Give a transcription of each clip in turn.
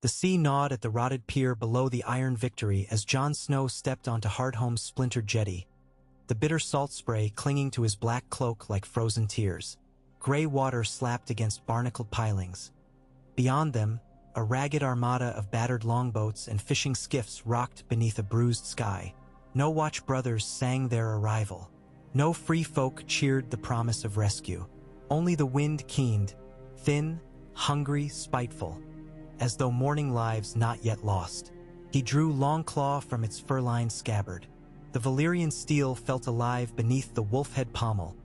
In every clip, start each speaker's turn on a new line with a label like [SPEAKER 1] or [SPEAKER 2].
[SPEAKER 1] The sea gnawed at the rotted pier below the Iron Victory as Jon Snow stepped onto Hardhome's splintered jetty, the bitter salt spray clinging to his black cloak like frozen tears. Gray water slapped against barnacled pilings. Beyond them, a ragged armada of battered longboats and fishing skiffs rocked beneath a bruised sky. No watch brothers sang their arrival. No free folk cheered the promise of rescue. Only the wind keened, thin, hungry, spiteful, as though mourning lives not yet lost. He drew Longclaw from its fur-lined scabbard. The Valyrian steel felt alive beneath the wolf-head pommel,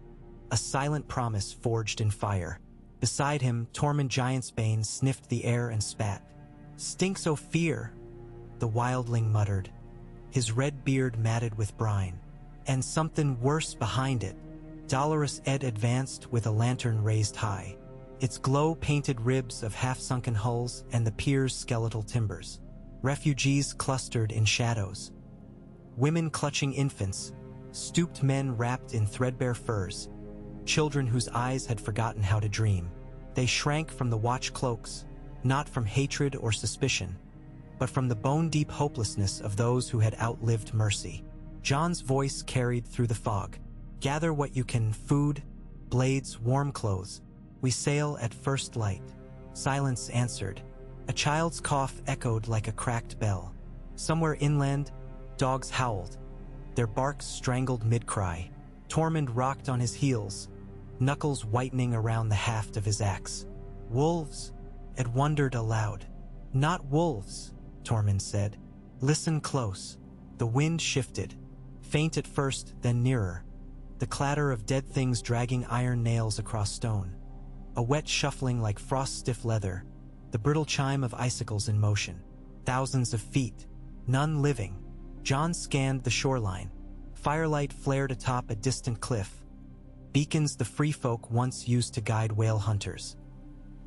[SPEAKER 1] a silent promise forged in fire. Beside him, Tormund Giantsbane sniffed the air and spat. "Stinks o' fear," the wildling muttered, his red beard matted with brine. And something worse behind it. Dolorous Ed advanced with a lantern raised high, its glow painted ribs of half-sunken hulls and the pier's skeletal timbers. Refugees clustered in shadows. Women clutching infants, stooped men wrapped in threadbare furs, children whose eyes had forgotten how to dream. They shrank from the watch cloaks, not from hatred or suspicion, but from the bone-deep hopelessness of those who had outlived mercy. Jon's voice carried through the fog. "Gather what you can, food, blades, warm clothes. We sail at first light." Silence answered. A child's cough echoed like a cracked bell. Somewhere inland, dogs howled, their barks strangled mid-cry. Tormund rocked on his heels, knuckles whitening around the haft of his axe. "Wolves?" Ed wondered aloud. "Not wolves," Tormund said. "Listen close." The wind shifted, faint at first, then nearer. The clatter of dead things dragging iron nails across stone. A wet shuffling like frost-stiff leather, the brittle chime of icicles in motion. Thousands of feet, none living. Jon scanned the shoreline. Firelight flared atop a distant cliff. Beacons the free folk once used to guide whale hunters.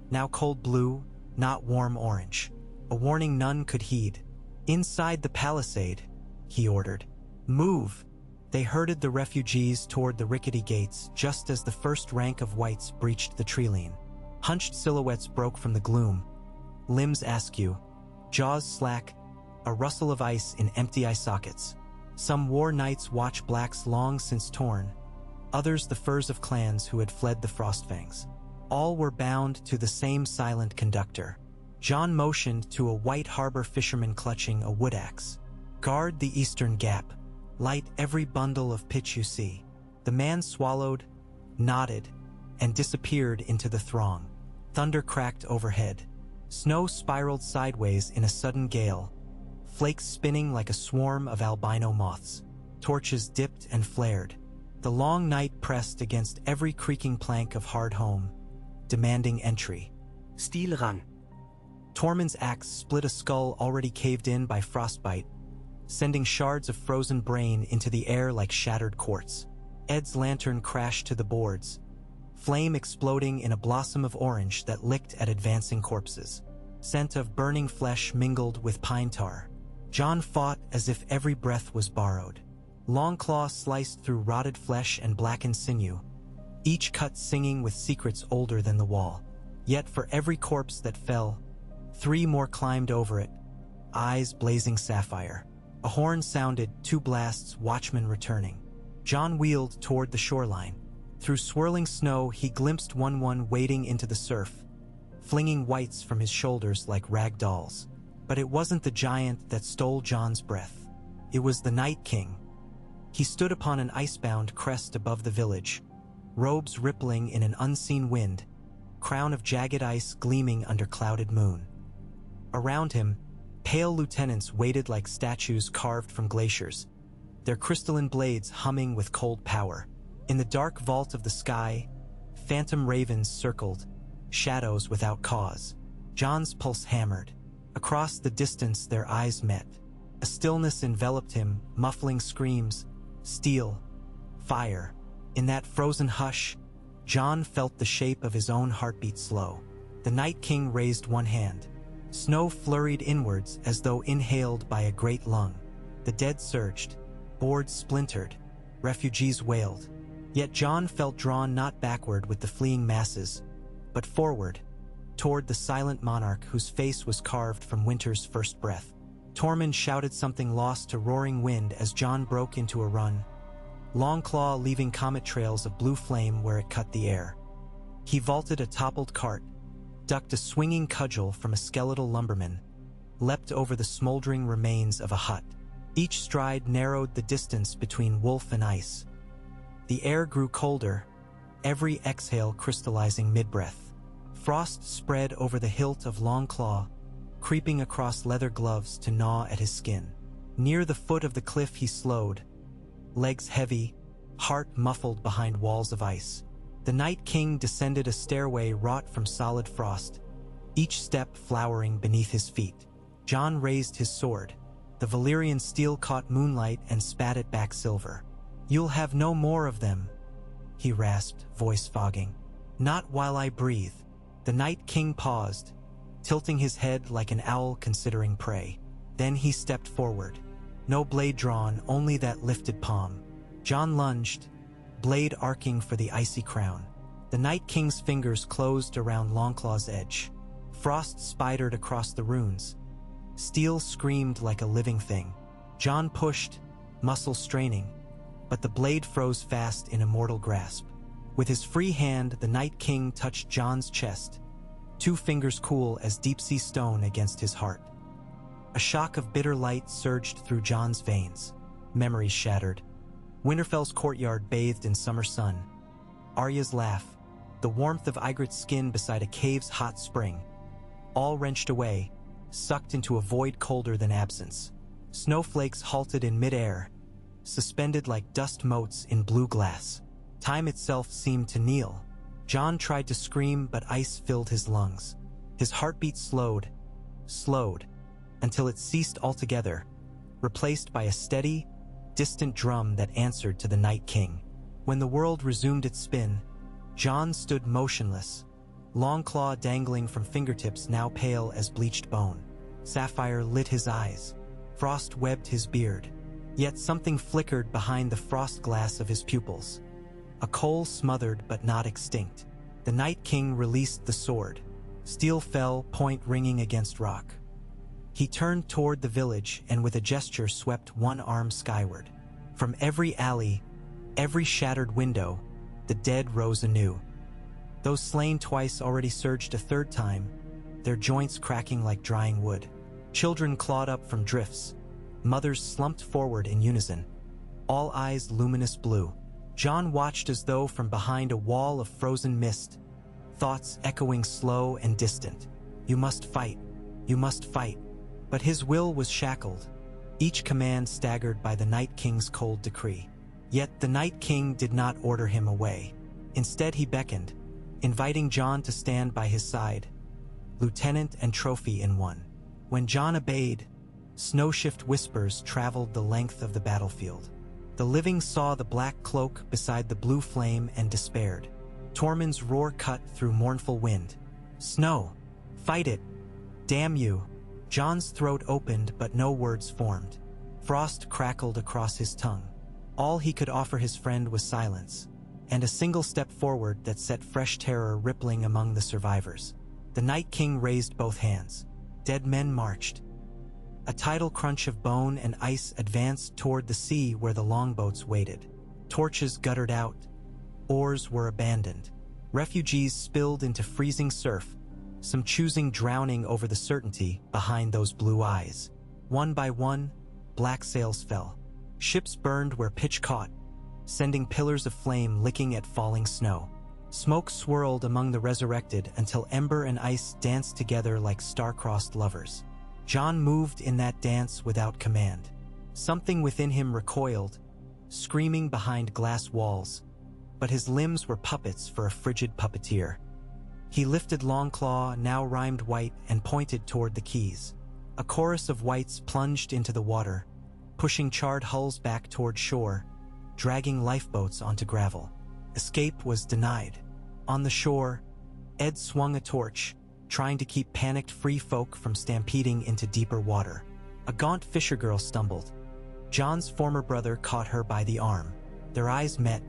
[SPEAKER 1] Now cold blue, not warm orange. A warning none could heed. "Inside the palisade," he ordered. "Move!" They herded the refugees toward the rickety gates just as the first rank of whites breached the treeline. Hunched silhouettes broke from the gloom, limbs askew, jaws slack, a rustle of ice in empty eye sockets. Some war knights watch blacks long since torn, others the furs of clans who had fled the Frostfangs. All were bound to the same silent conductor. Jon motioned to a white harbor fisherman clutching a wood axe. "Guard the eastern gap. Light every bundle of pitch you see." The man swallowed, nodded, and disappeared into the throng. Thunder cracked overhead. Snow spiraled sideways in a sudden gale, flakes spinning like a swarm of albino moths. Torches dipped and flared. The long night pressed against every creaking plank of Hardhome, demanding entry.
[SPEAKER 2] "Steel ran."
[SPEAKER 1] Tormund's axe split a skull already caved in by frostbite, sending shards of frozen brain into the air like shattered quartz. Ed's lantern crashed to the boards, flame exploding in a blossom of orange that licked at advancing corpses. Scent of burning flesh mingled with pine tar. Jon fought as if every breath was borrowed. Longclaw sliced through rotted flesh and blackened sinew, each cut singing with secrets older than the wall. Yet for every corpse that fell, 3 more climbed over it, eyes blazing sapphire. A horn sounded, 2 blasts, watchmen returning. Jon wheeled toward the shoreline. Through swirling snow, he glimpsed one wading into the surf, flinging whites from his shoulders like rag dolls. But it wasn't the giant that stole Jon's breath. It was the Night King. He stood upon an icebound crest above the village, robes rippling in an unseen wind, crown of jagged ice gleaming under clouded moon. Around him, pale lieutenants waited like statues carved from glaciers, their crystalline blades humming with cold power. In the dark vault of the sky, phantom ravens circled, shadows without cause. Jon's pulse hammered. Across the distance their eyes met. A stillness enveloped him, muffling screams, steel, fire. In that frozen hush, Jon felt the shape of his own heartbeat slow. The Night King raised one hand. Snow flurried inwards as though inhaled by a great lung. The dead surged, boards splintered, refugees wailed. Yet Jon felt drawn not backward with the fleeing masses, but forward, toward the silent monarch whose face was carved from winter's first breath. Tormund shouted something lost to roaring wind as Jon broke into a run, Longclaw leaving comet trails of blue flame where it cut the air. He vaulted a toppled cart, ducked a swinging cudgel from a skeletal lumberman, leapt over the smoldering remains of a hut. Each stride narrowed the distance between wolf and ice. The air grew colder, every exhale crystallizing mid-breath. Frost spread over the hilt of Longclaw, creeping across leather gloves to gnaw at his skin. Near the foot of the cliff he slowed, legs heavy, heart muffled behind walls of ice. The Night King descended a stairway wrought from solid frost, each step flowering beneath his feet. Jon raised his sword. The Valyrian steel caught moonlight and spat it back silver. "You'll have no more of them," he rasped, voice fogging. "Not while I breathe." The Night King paused, tilting his head like an owl considering prey. Then he stepped forward. No blade drawn, only that lifted palm. Jon lunged, blade arcing for the icy crown. The Night King's fingers closed around Longclaw's edge. Frost spidered across the runes. Steel screamed like a living thing. Jon pushed, muscle straining, but the blade froze fast in a mortal grasp. With his free hand, the Night King touched Jon's chest, 2 fingers cool as deep-sea stone against his heart. A shock of bitter light surged through Jon's veins. Memories shattered. Winterfell's courtyard bathed in summer sun. Arya's laugh, the warmth of Ygritte's skin beside a cave's hot spring. All wrenched away, sucked into a void colder than absence. Snowflakes halted in midair, suspended like dust motes in blue glass. Time itself seemed to kneel. Jon tried to scream, but ice filled his lungs. His heartbeat slowed, until it ceased altogether, replaced by a steady, distant drum that answered to the Night King. When the world resumed its spin, Jon stood motionless, Longclaw dangling from fingertips now pale as bleached bone. Sapphire lit his eyes. Frost webbed his beard. Yet something flickered behind the frost glass of his pupils. A coal smothered but not extinct. The Night King released the sword. Steel fell, point ringing against rock. He turned toward the village and with a gesture swept one arm skyward. From every alley, every shattered window, the dead rose anew. Those slain twice already surged a third time, their joints cracking like drying wood. Children clawed up from drifts. Mothers slumped forward in unison, all eyes luminous blue. Jon watched as though from behind a wall of frozen mist, thoughts echoing slow and distant. "You must fight. You must fight." But his will was shackled, each command staggered by the Night King's cold decree. Yet the Night King did not order him away. Instead he beckoned, inviting Jon to stand by his side, lieutenant and trophy in one. When Jon obeyed, snowshift whispers traveled the length of the battlefield. The living saw the black cloak beside the blue flame and despaired. Tormund's roar cut through mournful wind. "Snow! Fight it! Damn you!" Jon's throat opened but no words formed. Frost crackled across his tongue. All he could offer his friend was silence, and a single step forward that set fresh terror rippling among the survivors. The Night King raised both hands. Dead men marched. A tidal crunch of bone and ice advanced toward the sea where the longboats waited. Torches guttered out. Oars were abandoned. Refugees spilled into freezing surf, some choosing drowning over the certainty behind those blue eyes. One by one, black sails fell. Ships burned where pitch caught, sending pillars of flame licking at falling snow. Smoke swirled among the resurrected until ember and ice danced together like star-crossed lovers. Jon moved in that dance without command. Something within him recoiled, screaming behind glass walls, but his limbs were puppets for a frigid puppeteer. He lifted Longclaw, now rimed white, and pointed toward the quays. A chorus of wights plunged into the water, pushing charred hulls back toward shore, dragging lifeboats onto gravel. Escape was denied. On the shore, Ed swung a torch, trying to keep panicked free folk from stampeding into deeper water. A gaunt fisher girl stumbled. Jon's former brother caught her by the arm. Their eyes met.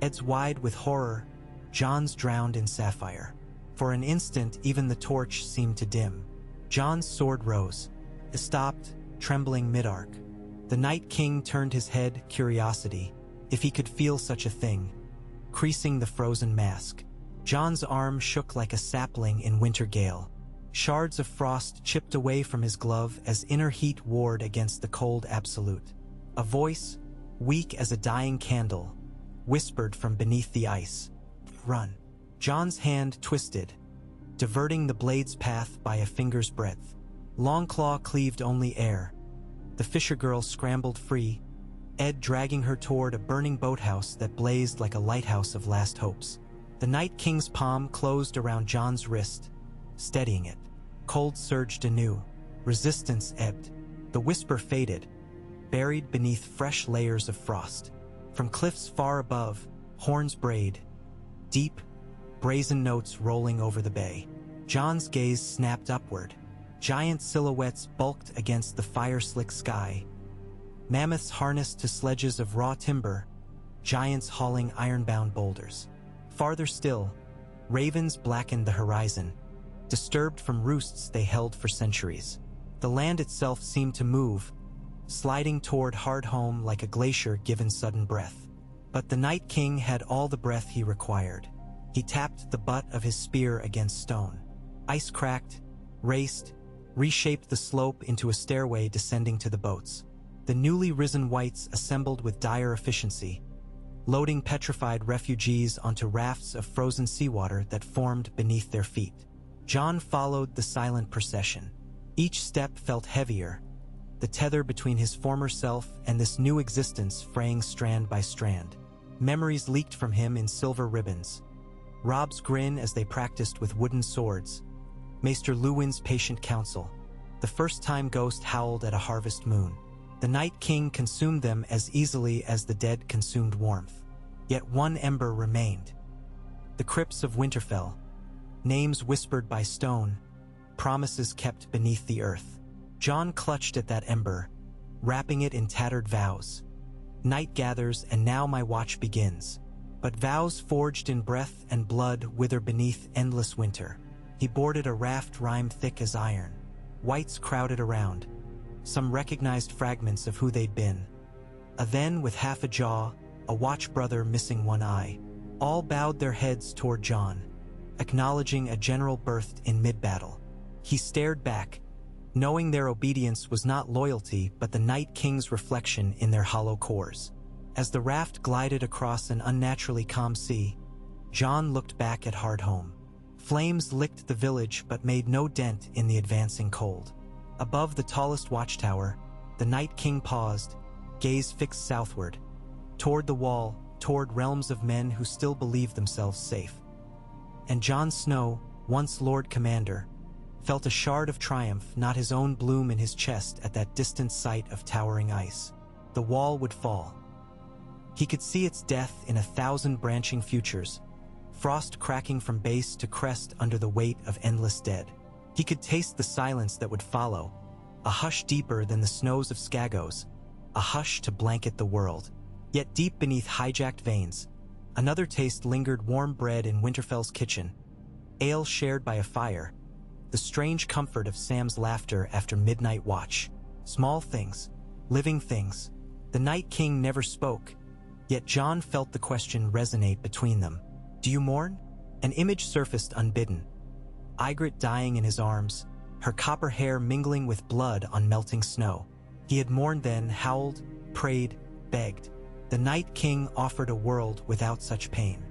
[SPEAKER 1] Ed's wide with horror, Jon's drowned in sapphire. For an instant, even the torch seemed to dim. John's sword rose. It stopped, trembling mid-arc. The Night King turned his head, curiosity, if he could feel such a thing, creasing the frozen mask. John's arm shook like a sapling in winter gale. Shards of frost chipped away from his glove as inner heat warred against the cold absolute. A voice, weak as a dying candle, whispered from beneath the ice. "Run." John's hand twisted, diverting the blade's path by a finger's breadth. Longclaw cleaved only air. The fisher girl scrambled free, Ed dragging her toward a burning boathouse that blazed like a lighthouse of last hopes. The Night King's palm closed around John's wrist, steadying it. Cold surged anew. Resistance ebbed. The whisper faded, buried beneath fresh layers of frost. From cliffs far above, horns brayed, deep, brazen notes rolling over the bay. John's gaze snapped upward. Giant silhouettes bulked against the fire-slick sky. Mammoths harnessed to sledges of raw timber, giants hauling iron-bound boulders. Farther still, ravens blackened the horizon, disturbed from roosts they held for centuries. The land itself seemed to move, sliding toward Hardhome like a glacier given sudden breath. But the Night King had all the breath he required. He tapped the butt of his spear against stone. Ice cracked, raced, reshaped the slope into a stairway descending to the boats. The newly risen whites assembled with dire efficiency, loading petrified refugees onto rafts of frozen seawater that formed beneath their feet. John followed the silent procession. Each step felt heavier, the tether between his former self and this new existence fraying strand by strand. Memories leaked from him in silver ribbons. Rob's grin as they practiced with wooden swords. Maester Luwin's patient counsel. The first time Ghost howled at a harvest moon. The Night King consumed them as easily as the dead consumed warmth. Yet one ember remained. The crypts of Winterfell. Names whispered by stone. Promises kept beneath the earth. John clutched at that ember, wrapping it in tattered vows. Night gathers, and now my watch begins. But vows forged in breath and blood wither beneath endless winter. He boarded a raft rime thick as iron. Whites crowded around. Some recognized fragments of who they'd been. A then with half a jaw, a watch brother missing one eye. All bowed their heads toward John, acknowledging a general birthed in mid-battle. He stared back, knowing their obedience was not loyalty but the Night King's reflection in their hollow cores. As the raft glided across an unnaturally calm sea, John looked back at Hardhome. Flames licked the village but made no dent in the advancing cold. Above the tallest watchtower, the Night King paused, gaze fixed southward, toward the wall, toward realms of men who still believed themselves safe. And Jon Snow, once Lord Commander, felt a shard of triumph, not his own bloom in his chest at that distant sight of towering ice. The wall would fall. He could see its death in 1,000 branching futures, frost cracking from base to crest under the weight of endless dead. He could taste the silence that would follow, a hush deeper than the snows of Skagos, a hush to blanket the world. Yet deep beneath hijacked veins, another taste lingered: warm bread in Winterfell's kitchen, ale shared by a fire, the strange comfort of Sam's laughter after midnight watch. Small things, living things. The Night King never spoke, yet Jon felt the question resonate between them. "Do you mourn?" An image surfaced unbidden. Ygritte dying in his arms, her copper hair mingling with blood on melting snow. He had mourned then, howled, prayed, begged. The Night King offered a world without such pain.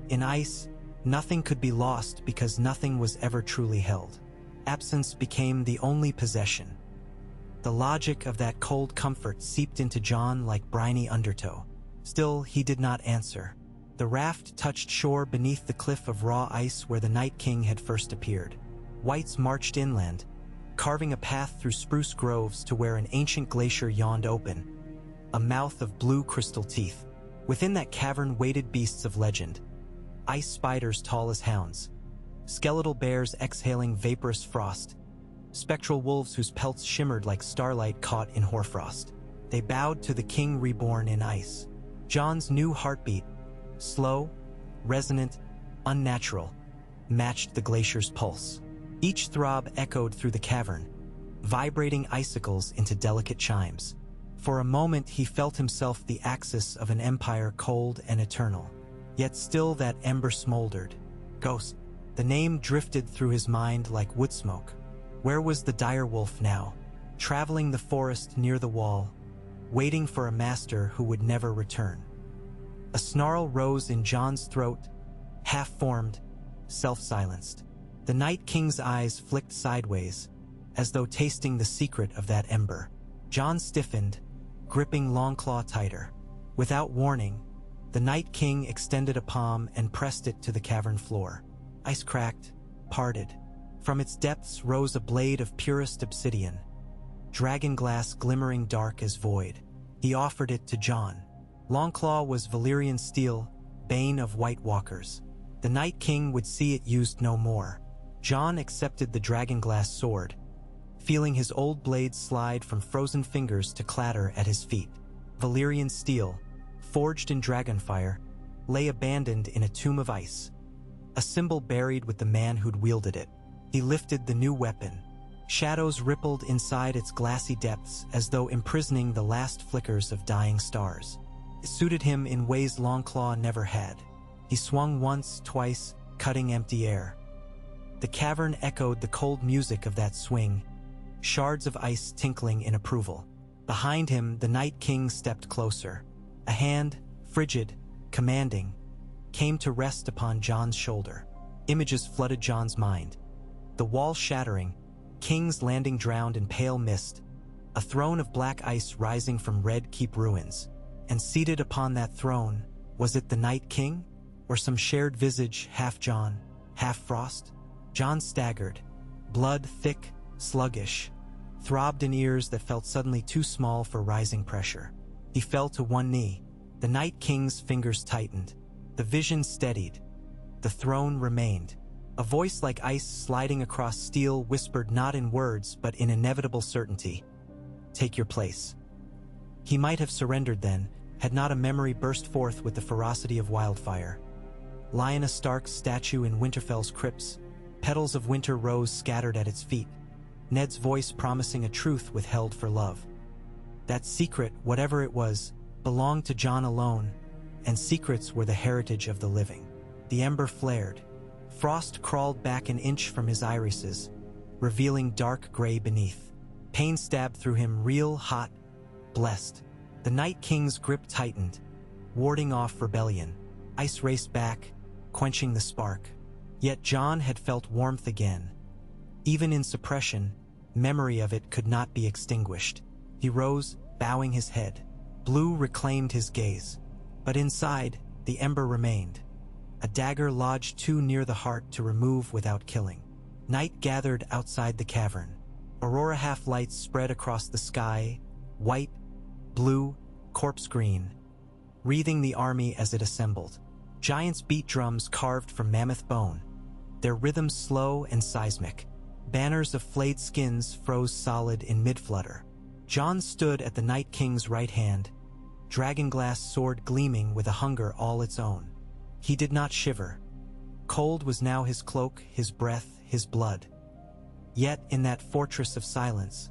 [SPEAKER 1] In ice, nothing could be lost because nothing was ever truly held. Absence became the only possession. The logic of that cold comfort seeped into Jon like briny undertow. Still, he did not answer. The raft touched shore beneath the cliff of raw ice where the Night King had first appeared. Whites marched inland, carving a path through spruce groves to where an ancient glacier yawned open, a mouth of blue crystal teeth. Within that cavern waited beasts of legend, ice spiders tall as hounds, skeletal bears exhaling vaporous frost, spectral wolves whose pelts shimmered like starlight caught in hoarfrost. They bowed to the king reborn in ice. Jon's new heartbeat, slow, resonant, unnatural, matched the glacier's pulse. Each throb echoed through the cavern, vibrating icicles into delicate chimes. For a moment he felt himself the axis of an empire cold and eternal. Yet still that ember smoldered. Ghost. The name drifted through his mind like wood smoke. Where was the dire wolf now? Traveling the forest near the wall, waiting for a master who would never return. A snarl rose in Jon's throat, half-formed, self-silenced. The Night King's eyes flicked sideways, as though tasting the secret of that ember. Jon stiffened, gripping Longclaw tighter. Without warning, the Night King extended a palm and pressed it to the cavern floor. Ice cracked, parted. From its depths rose a blade of purest obsidian, dragon glass glimmering dark as void. He offered it to Jon. Longclaw was Valyrian steel, bane of White Walkers. The Night King would see it used no more. Jon accepted the dragonglass sword, feeling his old blade slide from frozen fingers to clatter at his feet. Valyrian steel, forged in dragonfire, lay abandoned in a tomb of ice, a symbol buried with the man who'd wielded it. He lifted the new weapon. Shadows rippled inside its glassy depths as though imprisoning the last flickers of dying stars. It suited him in ways Longclaw never had. He swung once, twice, cutting empty air. The cavern echoed the cold music of that swing, shards of ice tinkling in approval. Behind him, the Night King stepped closer. A hand, frigid, commanding, came to rest upon Jon's shoulder. Images flooded Jon's mind. The wall shattering, King's Landing drowned in pale mist, a throne of black ice rising from Red Keep ruins. And seated upon that throne, was it the Night King? Or some shared visage, half Jon, half Frost? Jon staggered. Blood thick, sluggish, throbbed in ears that felt suddenly too small for rising pressure. He fell to one knee. The Night King's fingers tightened. The vision steadied. The throne remained. A voice like ice sliding across steel whispered not in words but in inevitable certainty. Take your place. He might have surrendered then, had not a memory burst forth with the ferocity of wildfire. Lyanna Stark's statue in Winterfell's crypts, petals of winter rose scattered at its feet, Ned's voice promising a truth withheld for love. That secret, whatever it was, belonged to Jon alone, and secrets were the heritage of the living. The ember flared. Frost crawled back an inch from his irises, revealing dark gray beneath. Pain stabbed through him, real, hot, blessed. The Night King's grip tightened, warding off rebellion. Ice raced back, quenching the spark. Yet Jon had felt warmth again. Even in suppression, memory of it could not be extinguished. He rose, bowing his head. Blue reclaimed his gaze. But inside, the ember remained. A dagger lodged too near the heart to remove without killing. Night gathered outside the cavern. Aurora half-lights spread across the sky, white, blue, corpse green, wreathing the army as it assembled. Giants beat drums carved from mammoth bone, their rhythms slow and seismic. Banners of flayed skins froze solid in mid-flutter. Jon stood at the Night King's right hand, dragonglass sword gleaming with a hunger all its own. He did not shiver. Cold was now his cloak, his breath, his blood. Yet in that fortress of silence,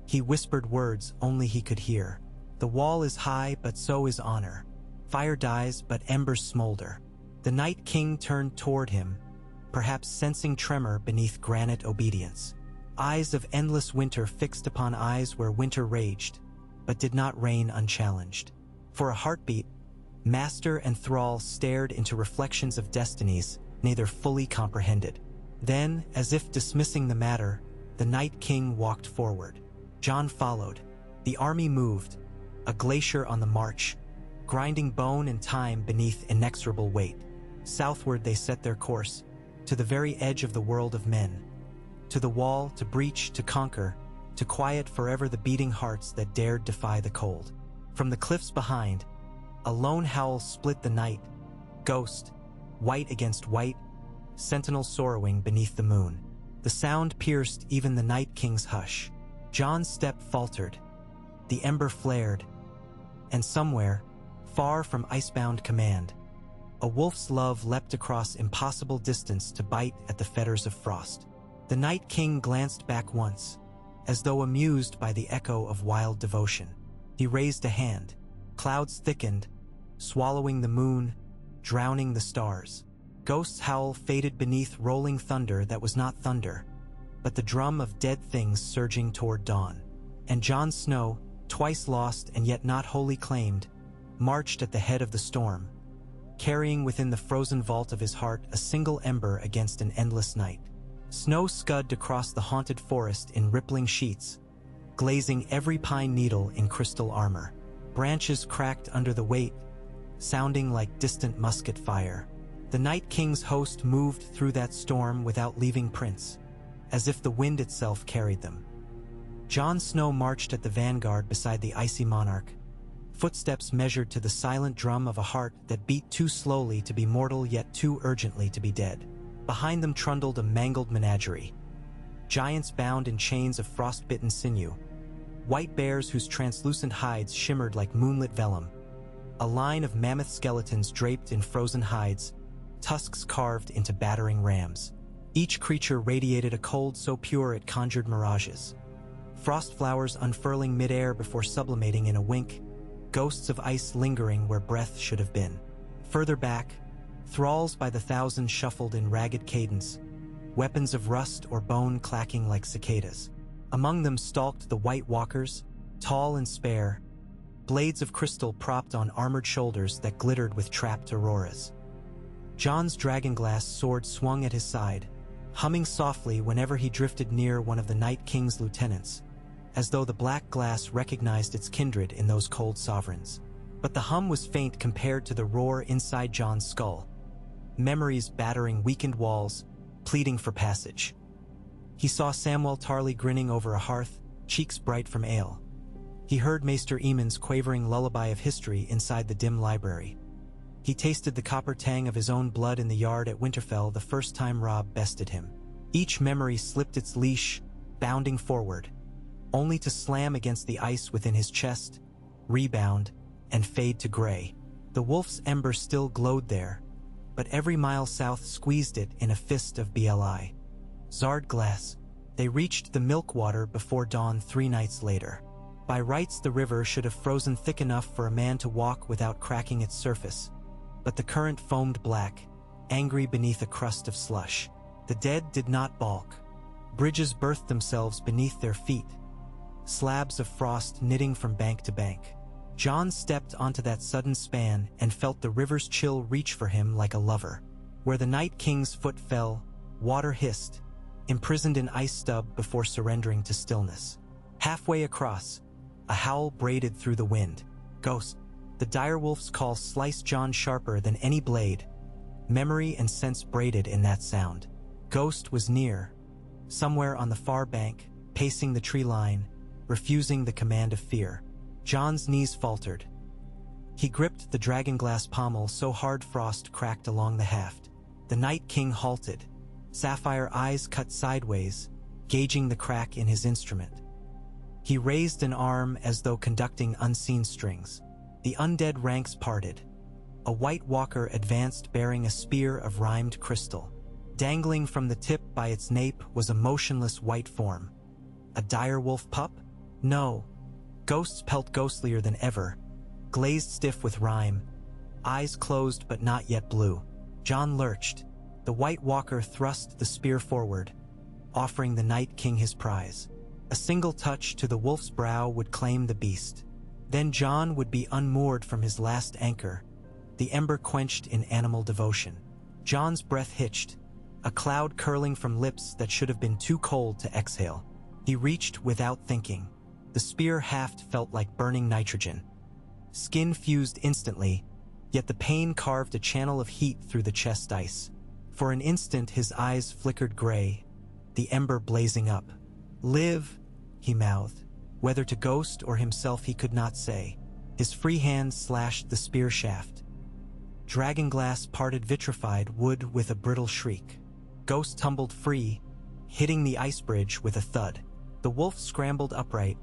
[SPEAKER 1] he whispered words only he could hear. The wall is high, but so is honor. Fire dies, but embers smolder. The Night King turned toward him, perhaps sensing tremor beneath granite obedience. Eyes of endless winter fixed upon eyes where winter raged, but did not reign unchallenged. For a heartbeat, master and thrall stared into reflections of destinies neither fully comprehended. Then, as if dismissing the matter, the Night King walked forward. Jon followed. The army moved, a glacier on the march, grinding bone and time beneath inexorable weight. Southward they set their course, to the very edge of the world of men. To the wall, to breach, to conquer, to quiet forever the beating hearts that dared defy the cold. From the cliffs behind, a lone howl split the night, ghost, white against white, sentinel sorrowing beneath the moon. The sound pierced even the Night King's hush. Jon's step faltered. The ember flared, and somewhere, far from icebound command, A wolf's love leapt across impossible distance to bite at the fetters of frost. The Night King glanced back once, as though amused by the echo of wild devotion. He raised a hand. Clouds thickened, swallowing the moon, drowning the stars. Ghosts' howl faded beneath rolling thunder that was not thunder, but the drum of dead things surging toward dawn. And Jon Snow, twice lost and yet not wholly claimed, marched at the head of the storm, carrying within the frozen vault of his heart a single ember against an endless night. Snow scudded across the haunted forest in rippling sheets, glazing every pine needle in crystal armor. Branches cracked under the weight, sounding like distant musket fire. The Night King's host moved through that storm without leaving prints, as if the wind itself carried them. Jon Snow marched at the vanguard beside the icy monarch, footsteps measured to the silent drum of a heart that beat too slowly to be mortal yet too urgently to be dead. Behind them trundled a mangled menagerie, giants bound in chains of frost-bitten sinew, white bears whose translucent hides shimmered like moonlit vellum, a line of mammoth skeletons draped in frozen hides, tusks carved into battering rams. Each creature radiated a cold so pure it conjured mirages. Frost flowers unfurling midair before sublimating in a wink, ghosts of ice lingering where breath should have been. Further back, thralls by the thousand shuffled in ragged cadence, weapons of rust or bone clacking like cicadas. Among them stalked the White Walkers, tall and spare, blades of crystal propped on armored shoulders that glittered with trapped auroras. Jon's dragonglass sword swung at his side, humming softly whenever he drifted near one of the Night King's lieutenants, as though the black glass recognized its kindred in those cold sovereigns. But the hum was faint compared to the roar inside Jon's skull, memories battering weakened walls, pleading for passage. He saw Samwell Tarly grinning over a hearth, cheeks bright from ale. He heard Maester Aemon's quavering lullaby of history inside the dim library. He tasted the copper tang of his own blood in the yard at Winterfell the first time Robb bested him. Each memory slipped its leash, bounding forward, only to slam against the ice within his chest, rebound, and fade to gray. The wolf's ember still glowed there, but every mile south squeezed it in a fist of BLI. Zard glass. They reached the Milkwater before dawn 3 nights later. By rights the river should have frozen thick enough for a man to walk without cracking its surface, but the current foamed black, angry beneath a crust of slush. The dead did not balk. Bridges birthed themselves beneath their feet, slabs of frost knitting from bank to bank. Jon stepped onto that sudden span and felt the river's chill reach for him like a lover. Where the Night King's foot fell, water hissed, imprisoned in ice stub before surrendering to stillness. Halfway across, a howl braided through the wind. Ghost. The direwolf's call sliced Jon sharper than any blade, memory and sense braided in that sound. Ghost was near, somewhere on the far bank, pacing the tree line, refusing the command of fear. Jon's knees faltered. He gripped the dragonglass pommel so hard frost cracked along the haft. The Night King halted, sapphire eyes cut sideways, gauging the crack in his instrument. He raised an arm as though conducting unseen strings. The undead ranks parted. A White Walker advanced bearing a spear of rhymed crystal. Dangling from the tip by its nape was a motionless white form. A direwolf pup? No. Ghosts pelt ghostlier than ever, glazed stiff with rime, eyes closed but not yet blue. Jon lurched. The White Walker thrust the spear forward, offering the Night King his prize. A single touch to the wolf's brow would claim the beast. Then Jon would be unmoored from his last anchor, the ember quenched in animal devotion. Jon's breath hitched, a cloud curling from lips that should have been too cold to exhale. He reached without thinking. The spear haft felt like burning nitrogen. Skin fused instantly, yet the pain carved a channel of heat through the chest ice. For an instant his eyes flickered gray, the ember blazing up. "Live," he mouthed. Whether to Ghost or himself he could not say. His free hand slashed the spear shaft. Dragonglass parted vitrified wood with a brittle shriek. Ghost tumbled free, hitting the ice bridge with a thud. The wolf scrambled upright,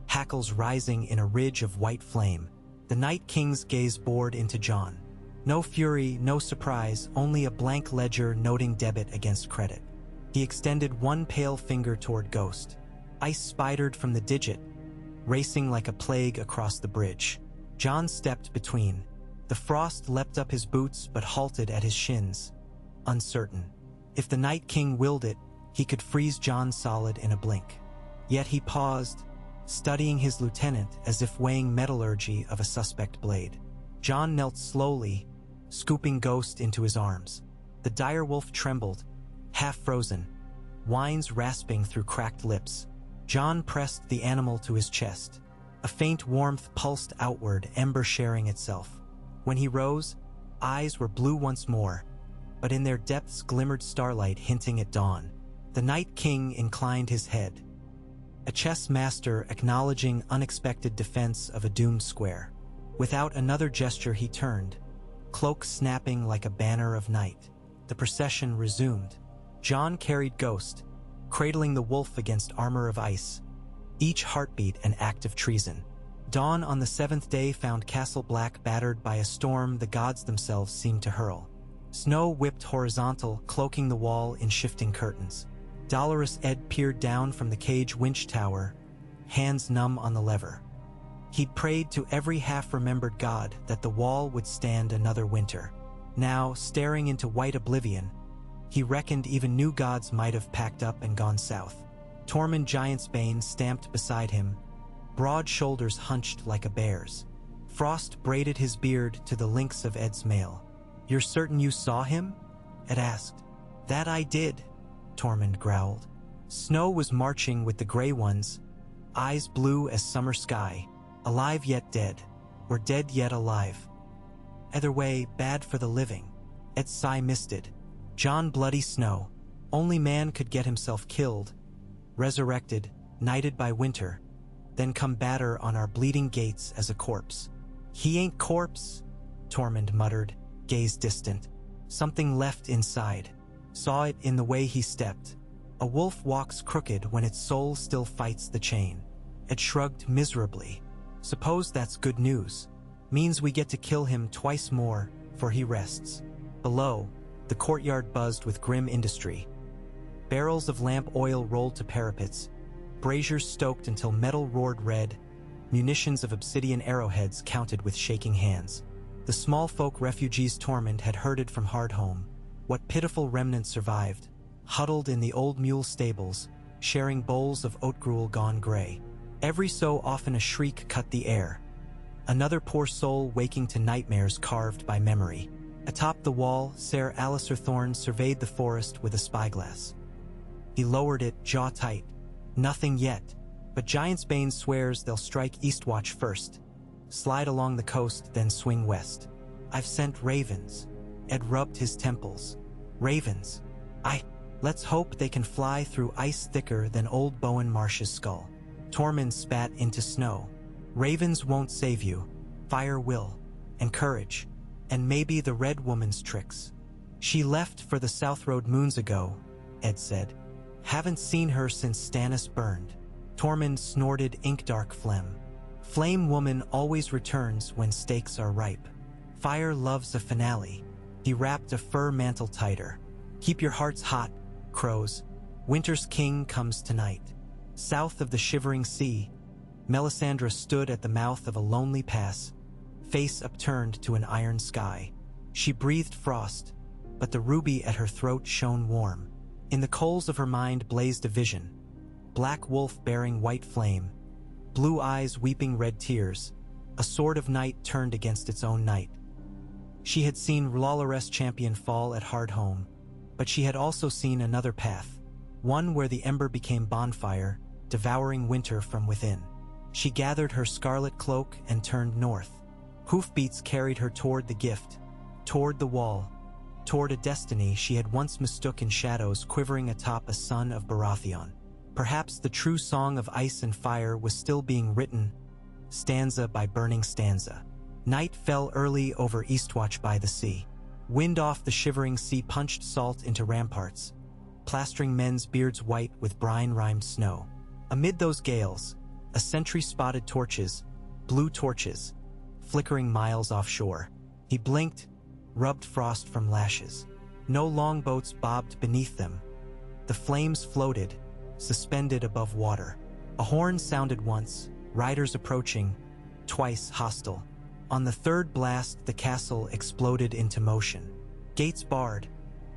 [SPEAKER 1] hackles rising in a ridge of white flame. The Night King's gaze bored into Jon. No fury, no surprise, only a blank ledger noting debit against credit. He extended one pale finger toward Ghost. Ice spidered from the digit, racing like a plague across the bridge. John stepped between. The frost leapt up his boots but halted at his shins, uncertain. If the Night King willed it, he could freeze John solid in a blink. Yet he paused, studying his lieutenant as if weighing metallurgy of a suspect blade. John knelt slowly, scooping Ghost into his arms. The direwolf trembled, half frozen, whines rasping through cracked lips. John pressed the animal to his chest. A faint warmth pulsed outward, ember sharing itself. When he rose, eyes were blue once more, but in their depths glimmered starlight hinting at dawn. The Night King inclined his head, a chess master acknowledging unexpected defense of a doomed square. Without another gesture he turned, cloak snapping like a banner of night. The procession resumed. John carried Ghost, cradling the wolf against armor of ice, each heartbeat an act of treason. Dawn on the seventh day found Castle Black battered by a storm the gods themselves seemed to hurl. Snow whipped horizontal, cloaking the wall in shifting curtains. Dolorous Ed peered down from the cage winch tower, hands numb on the lever. He'd prayed to every half-remembered god that the wall would stand another winter. Now, staring into white oblivion, he reckoned even new gods might have packed up and gone south. Tormund Giantsbane stamped beside him, broad shoulders hunched like a bear's. Frost braided his beard to the links of Ed's mail. "You're certain you saw him?" Ed asked. "That I did," Tormund growled. Snow was marching with the gray ones, eyes blue as summer sky, alive yet dead, or dead yet alive. Either way, bad for the living. Ed's sigh misted. John Bloody Snow. Only man could get himself killed, resurrected, knighted by winter, then come batter on our bleeding gates as a corpse. "He ain't corpse," Tormund muttered, gaze distant. Something left inside. Saw it in the way he stepped. A wolf walks crooked when its soul still fights the chain. Ed shrugged miserably. "Suppose that's good news. Means we get to kill him twice more, for he rests." Below, the courtyard buzzed with grim industry. Barrels of lamp oil rolled to parapets, braziers stoked until metal roared red, munitions of obsidian arrowheads counted with shaking hands. The small folk refugees Tormund had herded from Hardhome, what pitiful remnants survived, huddled in the old mule stables, sharing bowls of oat gruel gone gray. Every so often a shriek cut the air. Another poor soul waking to nightmares carved by memory. Atop the wall, Ser Alistair Thorne surveyed the forest with a spyglass. He lowered it, jaw tight. Nothing yet, but Giantsbane swears they'll strike Eastwatch first, slide along the coast, then swing west. "I've sent ravens." Ed rubbed his temples. "Ravens? Let's hope they can fly through ice thicker than old Bowen Marsh's skull." Tormund spat into snow. "Ravens won't save you. Fire will. And courage. And maybe the Red Woman's tricks." "She left for the South Road moons ago," Ed said. "Haven't seen her since Stannis burned." Tormund snorted ink-dark phlegm. "Flame Woman always returns when stakes are ripe. Fire loves a finale." He wrapped a fur mantle tighter. "Keep your hearts hot, crows. Winter's king comes tonight." South of the shivering sea, Melisandre stood at the mouth of a lonely pass, face upturned to an iron sky. She breathed frost, but the ruby at her throat shone warm. In the coals of her mind blazed a vision. Black wolf bearing white flame, blue eyes weeping red tears, a sword of night turned against its own night. She had seen Lawloress champion fall at Hardhome, but she had also seen another path, one where the ember became bonfire, devouring winter from within. She gathered her scarlet cloak and turned north. Hoofbeats carried her toward the gift, toward the wall, toward a destiny she had once mistook in shadows quivering atop a son of Baratheon. Perhaps the true song of ice and fire was still being written, stanza by burning stanza. Night fell early over Eastwatch by the sea. Wind off the shivering sea punched salt into ramparts, plastering men's beards white with brine-rimed snow. Amid those gales, a sentry spotted torches, blue torches, flickering miles offshore. He blinked, rubbed frost from lashes. No longboats bobbed beneath them. The flames floated, suspended above water. A horn sounded once, riders approaching, twice hostile. On the third blast, the castle exploded into motion. Gates barred,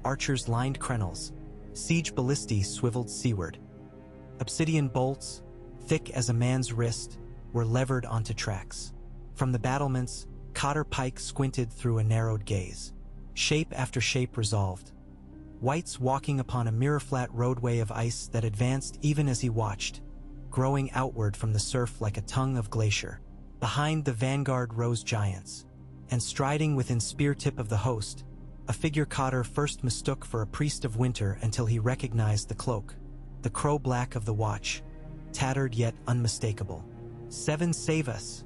[SPEAKER 1] archers lined crenels, siege ballistae swiveled seaward. Obsidian bolts, thick as a man's wrist, were levered onto tracks. From the battlements, Cotter Pike squinted through a narrowed gaze. Shape after shape resolved. Wights walking upon a mirror-flat roadway of ice that advanced even as he watched, growing outward from the surf like a tongue of glacier. Behind the vanguard rose giants, and striding within spear-tip of the host, a figure Cotter first mistook for a priest of winter until he recognized the cloak, the crow-black of the watch, tattered yet unmistakable. "Seven save us,"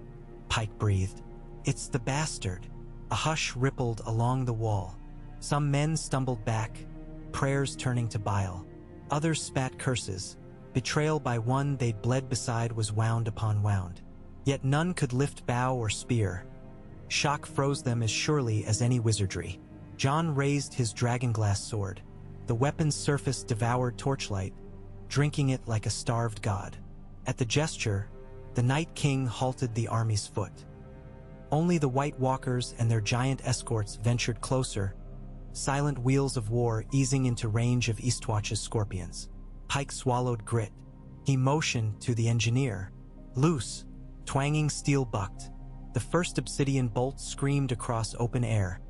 [SPEAKER 1] Pike breathed. "It's the bastard." A hush rippled along the wall. Some men stumbled back, prayers turning to bile. Others spat curses. Betrayal by one they'd bled beside was wound upon wound. Yet none could lift bow or spear. Shock froze them as surely as any wizardry. John raised his dragonglass sword. The weapon's surface devoured torchlight, drinking it like a starved god. At the gesture, the Night King halted the army's foot. Only the White Walkers and their giant escorts ventured closer, silent wheels of war easing into range of Eastwatch's scorpions. Pike swallowed grit. He motioned to the engineer. Loose, twanging steel bucked. The first obsidian bolt screamed across open air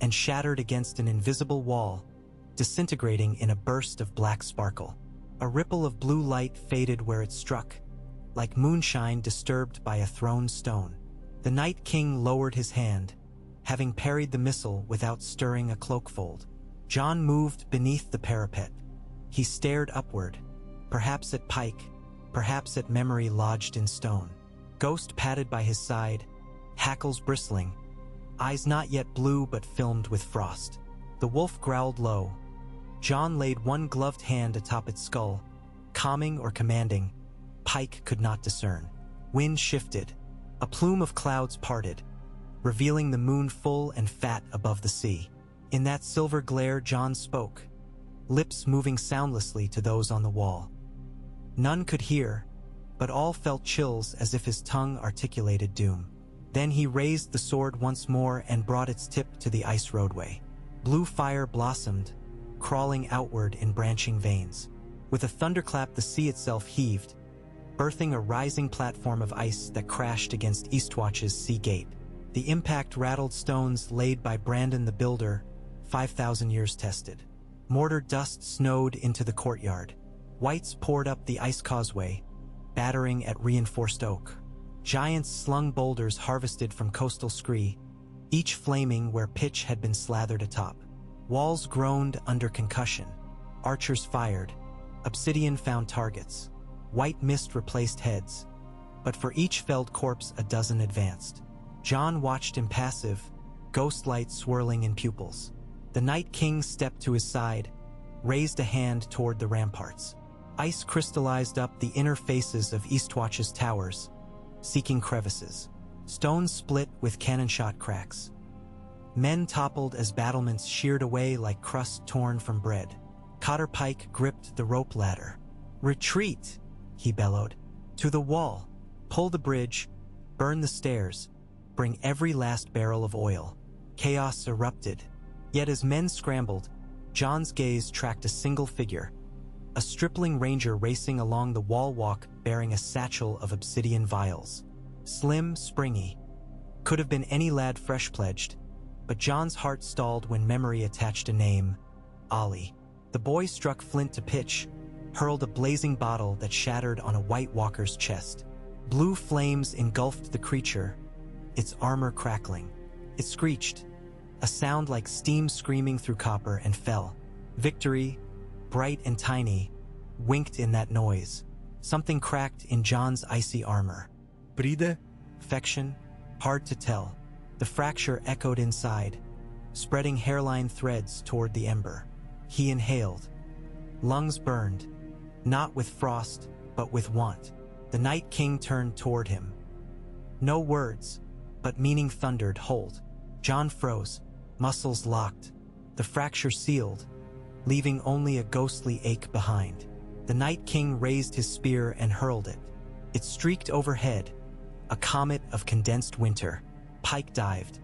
[SPEAKER 1] and shattered against an invisible wall, disintegrating in a burst of black sparkle. A ripple of blue light faded where it struck, like moonshine disturbed by a thrown stone. The Night King lowered his hand, having parried the missile without stirring a cloak fold. John moved beneath the parapet. He stared upward, perhaps at Pike, perhaps at memory lodged in stone. Ghost padded by his side, hackles bristling, eyes not yet blue but filmed with frost. The wolf growled low. John laid one gloved hand atop its skull, calming or commanding. Pike could not discern. Wind shifted. A plume of clouds parted, revealing the moon full and fat above the sea. In that silver glare, John spoke, lips moving soundlessly to those on the wall. None could hear, but all felt chills as if his tongue articulated doom. Then he raised the sword once more and brought its tip to the ice roadway. Blue fire blossomed, crawling outward in branching veins. With a thunderclap, the sea itself heaved, birthing a rising platform of ice that crashed against Eastwatch's sea gate. The impact rattled stones laid by Brandon the Builder, 5,000 years tested. Mortar dust snowed into the courtyard. Wights poured up the ice causeway, battering at reinforced oak. Giants slung boulders harvested from coastal scree, each flaming where pitch had been slathered atop. Walls groaned under concussion. Archers fired. Obsidian found targets. White mist replaced heads, but for each felled corpse a dozen advanced. John watched impassive, ghost light swirling in pupils. The Night King stepped to his side, raised a hand toward the ramparts. Ice crystallized up the inner faces of Eastwatch's towers, seeking crevices. Stones split with cannon-shot cracks. Men toppled as battlements sheared away like crust torn from bread. Cotter Pike gripped the rope ladder. "Retreat!" he bellowed. "To the wall. Pull the bridge. Burn the stairs. Bring every last barrel of oil." Chaos erupted. Yet as men scrambled, John's gaze tracked a single figure, a stripling ranger racing along the wall walk bearing a satchel of obsidian vials. Slim, springy. Could have been any lad fresh-pledged, but John's heart stalled when memory attached a name, Ollie. The boy struck flint to pitch, hurled a blazing bottle that shattered on a White Walker's chest. Blue flames engulfed the creature, its armor crackling. It screeched, a sound like steam screaming through copper, and fell. Victory, bright and tiny, winked in that noise. Something cracked in John's icy armor. Bride? Affection? Hard to tell. The fracture echoed inside, spreading hairline threads toward the ember. He inhaled. Lungs burned, not with frost, but with want. The Night King turned toward him. No words, but meaning thundered, "Hold." John froze. muscles locked, the fracture sealed, leaving only a ghostly ache behind. The Night King raised his spear and hurled it. It streaked overhead, a comet of condensed winter. Pike dived.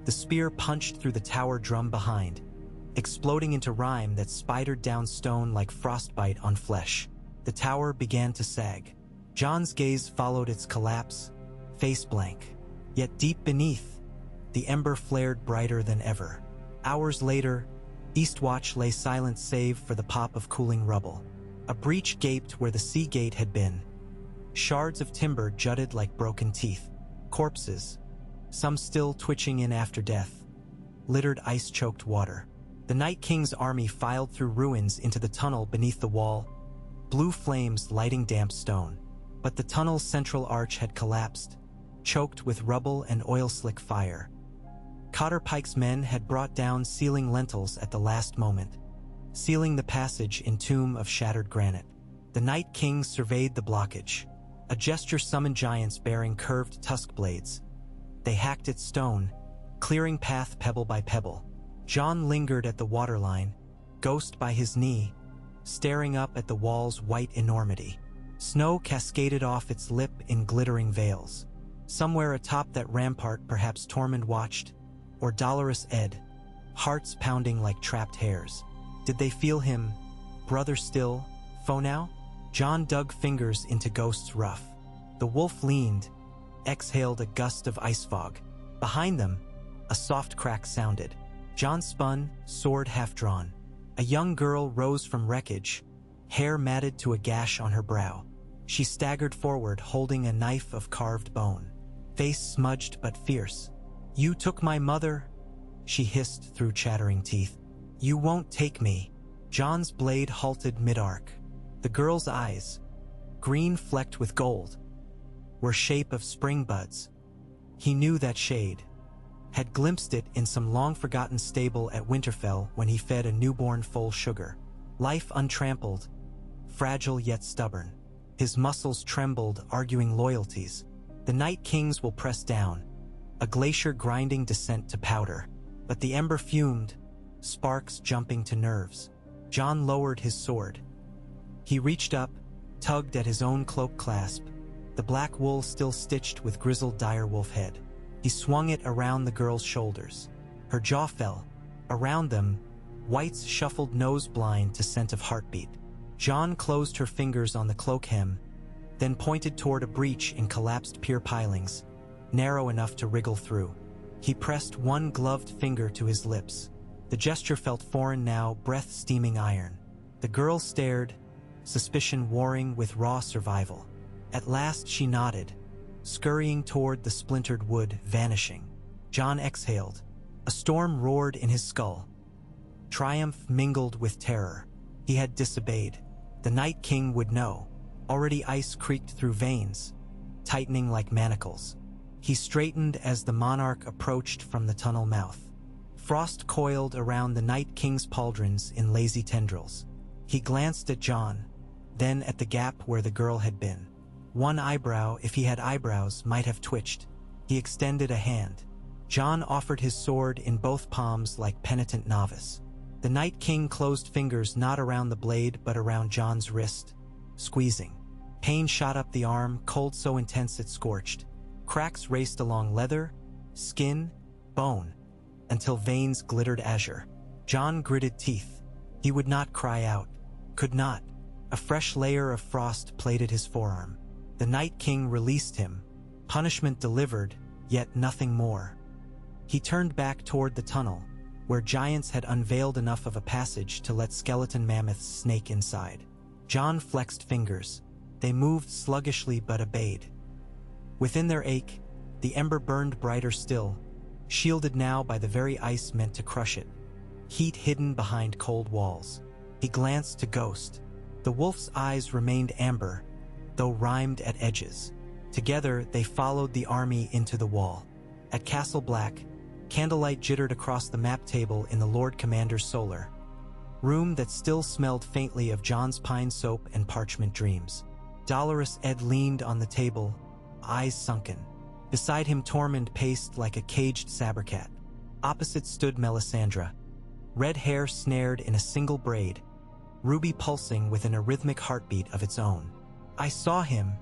[SPEAKER 1] The spear punched through the tower drum behind, exploding into rime that spidered down stone like frostbite on flesh. The tower began to sag. John's gaze followed its collapse, face blank. Yet deep beneath, the ember flared brighter than ever. Hours later, Eastwatch lay silent save for the pop of cooling rubble. A breach gaped where the sea gate had been. Shards of timber jutted like broken teeth. Corpses, some still twitching in after death, littered ice-choked water. The Night King's army filed through ruins into the tunnel beneath the wall, blue flames lighting damp stone. But the tunnel's central arch had collapsed, choked with rubble and oil-slick fire. Cotter Pike's men had brought down sealing lentils at the last moment, sealing the passage in tomb of shattered granite. The Night King surveyed the blockage. A gesture summoned giants bearing curved tusk blades. They hacked at stone, clearing path pebble by pebble. John lingered at the waterline, ghost by his knee, staring up at the wall's white enormity. Snow cascaded off its lip in glittering veils. Somewhere atop that rampart perhaps Tormund watched, or Dolorous Ed, hearts pounding like trapped hares. Did they feel him, brother still, foe now? John dug fingers into Ghost's ruff. The wolf leaned, exhaled a gust of ice fog. Behind them, a soft crack sounded. John spun, sword half-drawn. A young girl rose from wreckage, hair matted to a gash on her brow. She staggered forward, holding a knife of carved bone. Face smudged but fierce. "You took my mother," she hissed through chattering teeth. "You won't take me." John's blade halted mid-arc. The girl's eyes, green flecked with gold, were shape of spring buds. He knew that shade, had glimpsed it in some long-forgotten stable at Winterfell when he fed a newborn foal sugar. Life untrampled, fragile yet stubborn. His muscles trembled, arguing loyalties. The Night Kings will press down, a glacier grinding descent to powder. But the ember fumed, sparks jumping to nerves. John lowered his sword. He reached up, tugged at his own cloak clasp, the black wool still stitched with grizzled direwolf head. He swung it around the girl's shoulders. Her jaw fell. Around them, whites shuffled nose blind to scent of heartbeat. John closed her fingers on the cloak hem, then pointed toward a breach in collapsed pier pilings, narrow enough to wriggle through. He pressed one gloved finger to his lips. The gesture felt foreign now, breath steaming iron. The girl stared, suspicion warring with raw survival. At last she nodded, scurrying toward the splintered wood, vanishing. John exhaled. A storm roared in his skull. Triumph mingled with terror. He had disobeyed. The Night King would know. Already ice creaked through veins, tightening like manacles. He straightened as the monarch approached from the tunnel mouth. Frost coiled around the Night King's pauldrons in lazy tendrils. He glanced at John, then at the gap where the girl had been. One eyebrow, if he had eyebrows, might have twitched. He extended a hand. John offered his sword in both palms like penitent novice. The Night King closed fingers not around the blade but around John's wrist, squeezing. Pain shot up the arm, cold so intense it scorched. Cracks raced along leather, skin, bone, until veins glittered azure. John gritted teeth. He would not cry out. Could not. A fresh layer of frost plated his forearm. The Night King released him. Punishment delivered, yet nothing more. He turned back toward the tunnel, where giants had unveiled enough of a passage to let skeleton mammoths snake inside. John flexed fingers. They moved sluggishly but obeyed. Within their ache, the ember burned brighter still, shielded now by the very ice meant to crush it. Heat hidden behind cold walls. He glanced to Ghost. The wolf's eyes remained amber, though rimed at edges. Together, they followed the army into the wall. At Castle Black, candlelight jittered across the map table in the Lord Commander's solar room that still smelled faintly of John's pine soap and parchment dreams. Dolorous Ed leaned on the table, eyes sunken. Beside him Tormund paced like a caged sabercat. Opposite stood Melisandre, red hair snared in a single braid, ruby pulsing with an arrhythmic heartbeat of its own. "I saw him,"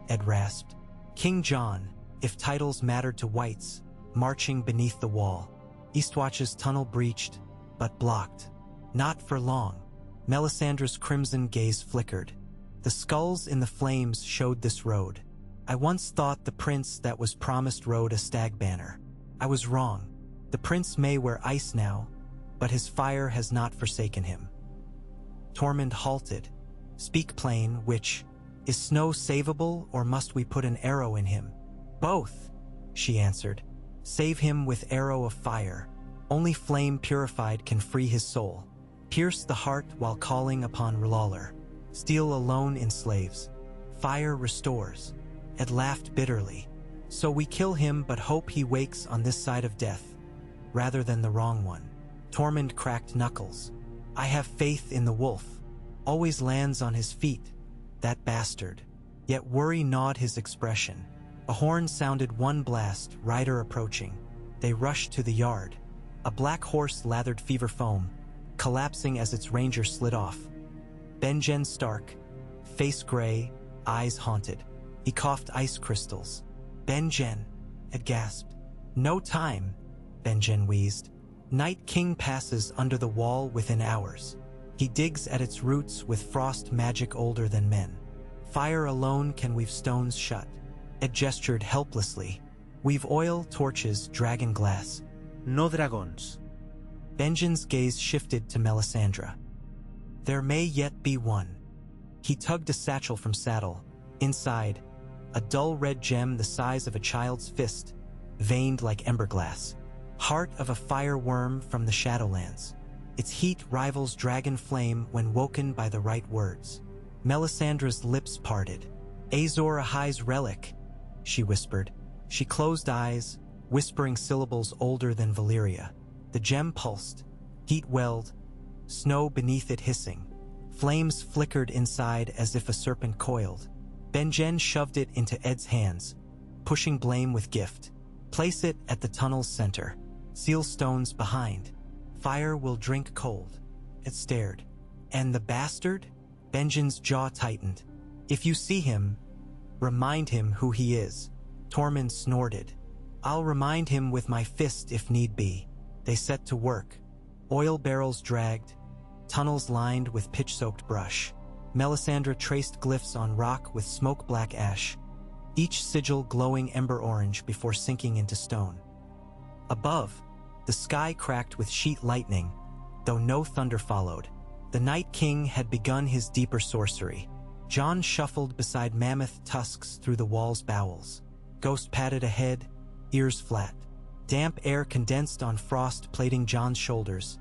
[SPEAKER 1] Ed rasped. "King John, if titles mattered to whites, marching beneath the wall. Eastwatch's tunnel breached, but blocked. Not for long." Melisandre's crimson gaze flickered. "The skulls in the flames showed this road. I once thought the prince that was promised rode a stag banner. I was wrong. The prince may wear ice now, but his fire has not forsaken him." Tormund halted. "Speak plain, witch. Is Snow savable, or must we put an arrow in him?" "Both," she answered. "Save him with arrow of fire. Only flame purified can free his soul. Pierce the heart while calling upon R'hllor. Steel alone enslaves. Fire restores." Ed laughed bitterly. "So we kill him but hope he wakes on this side of death, rather than the wrong one." Tormund cracked knuckles. "I have faith in the wolf. Always lands on his feet, that bastard." Yet worry gnawed his expression. A horn sounded one blast, rider approaching. They rushed to the yard. A black horse lathered fever foam, collapsing as its ranger slid off. Benjen Stark, face gray, eyes haunted. He coughed ice crystals. "Benjen," Ed gasped. "No time," Benjen wheezed. "Night King passes under the wall within hours. He digs at its roots with frost magic older than men. Fire alone can weave stones shut." Ed gestured helplessly. "We've oil, torches, dragon glass."
[SPEAKER 2] "No dragons."
[SPEAKER 1] Benjen's gaze shifted to Melisandre. "There may yet be one." He tugged a satchel from saddle. Inside, a dull red gem the size of a child's fist, veined like emberglass. Heart of a fire worm from the Shadowlands. Its heat rivals dragon flame when woken by the right words. Melisandre's lips parted. "Azor Ahai's relic," she whispered. She closed eyes, whispering syllables older than Valyria. The gem pulsed, heat welled, snow beneath it hissing. Flames flickered inside as if a serpent coiled. Benjen shoved it into Ed's hands, pushing blame with gift. "Place it at the tunnel's center. Seal stones behind. Fire will drink cold." Ed stared. "And the bastard?" Benjen's jaw tightened. "If you see him, remind him who he is." Tormund snorted. "I'll remind him with my fist if need be." They set to work. Oil barrels dragged, tunnels lined with pitch-soaked brush. Melisandre traced glyphs on rock with smoke-black ash, each sigil glowing ember-orange before sinking into stone. Above, the sky cracked with sheet lightning, though no thunder followed. The Night King had begun his deeper sorcery. Jon shuffled beside mammoth tusks through the wall's bowels. Ghost padded ahead, ears flat. Damp air condensed on frost plating Jon's shoulders,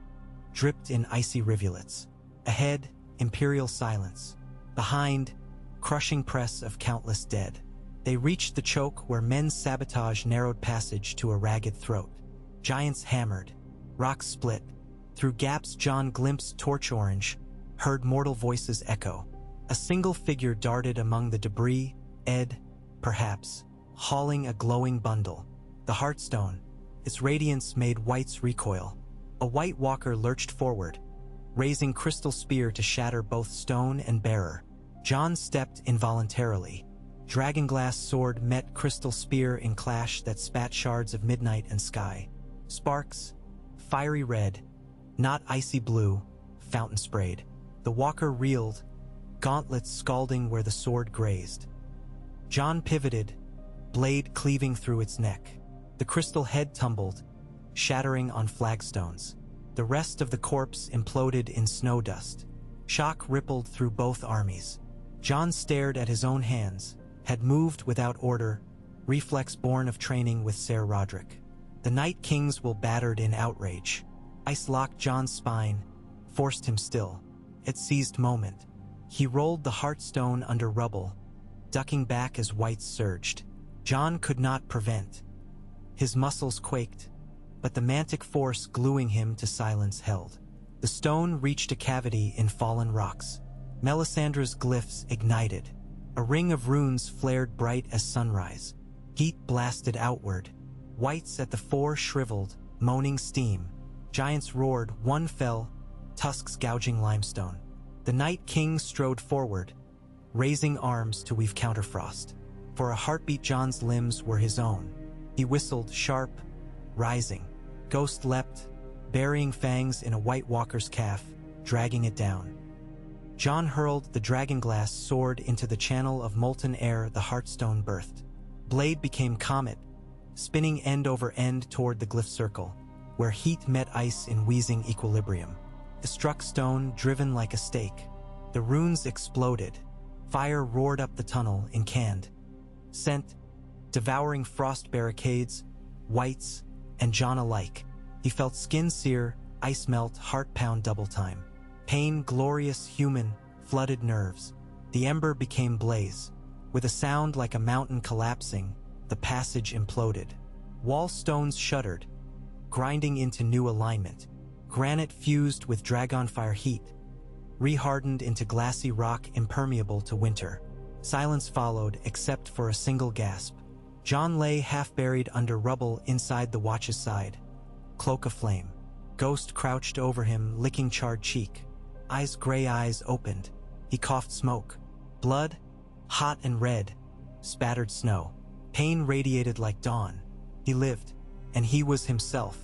[SPEAKER 1] dripped in icy rivulets. Ahead, imperial silence. Behind, crushing press of countless dead. They reached the choke where men's sabotage narrowed passage to a ragged throat. Giants hammered, rocks split. Through gaps Jon glimpsed torch orange, heard mortal voices echo. A single figure darted among the debris, Ed, perhaps, hauling a glowing bundle. The Heartstone, its radiance made whites recoil. A white walker lurched forward, raising crystal spear to shatter both stone and bearer. Jon stepped involuntarily. Dragonglass sword met crystal spear in clash that spat shards of midnight and sky. Sparks, fiery red, not icy blue, fountain sprayed. The walker reeled, gauntlets scalding where the sword grazed. Jon pivoted, blade cleaving through its neck. The crystal head tumbled, shattering on flagstones. The rest of the corpse imploded in snow dust. Shock rippled through both armies. Jon stared at his own hands, had moved without order, reflex born of training with Ser Roderick. The Night Kings will battered in outrage. Ice locked Jon's spine, forced him still. It seized moment. He rolled the Heartstone under rubble, ducking back as whites surged. Jon could not prevent. His muscles quaked, but the mantic force gluing him to silence held. The stone reached a cavity in fallen rocks. Melisandre's glyphs ignited. A ring of runes flared bright as sunrise. Heat blasted outward. Whites at the fore shriveled, moaning steam. Giants roared, one fell, tusks gouging limestone. The Night King strode forward, raising arms to weave counterfrost. For a heartbeat Jon's limbs were his own. He whistled, sharp, rising. Ghost leapt, burying fangs in a White Walker's calf, dragging it down. Jon hurled the dragonglass sword into the channel of molten air the Heartstone birthed. Blade became comet, spinning end over end toward the glyph circle, where heat met ice in wheezing equilibrium. It struck stone, driven like a stake. The runes exploded. Fire roared up the tunnel, incandescent, devouring frost barricades, whites, and Jon alike. He felt skin sear, ice melt, heart pound double time. Pain, glorious, human, flooded nerves. The ember became blaze. With a sound like a mountain collapsing, the passage imploded. Wall stones shuddered, grinding into new alignment. Granite fused with dragonfire heat, rehardened into glassy rock impermeable to winter. Silence followed, except for a single gasp. Jon lay half-buried under rubble inside the watch's side, cloak aflame. Ghost crouched over him, licking charred cheek. Gray eyes opened. He coughed smoke. Blood, hot and red, spattered snow. Pain radiated like dawn. He lived, and he was himself.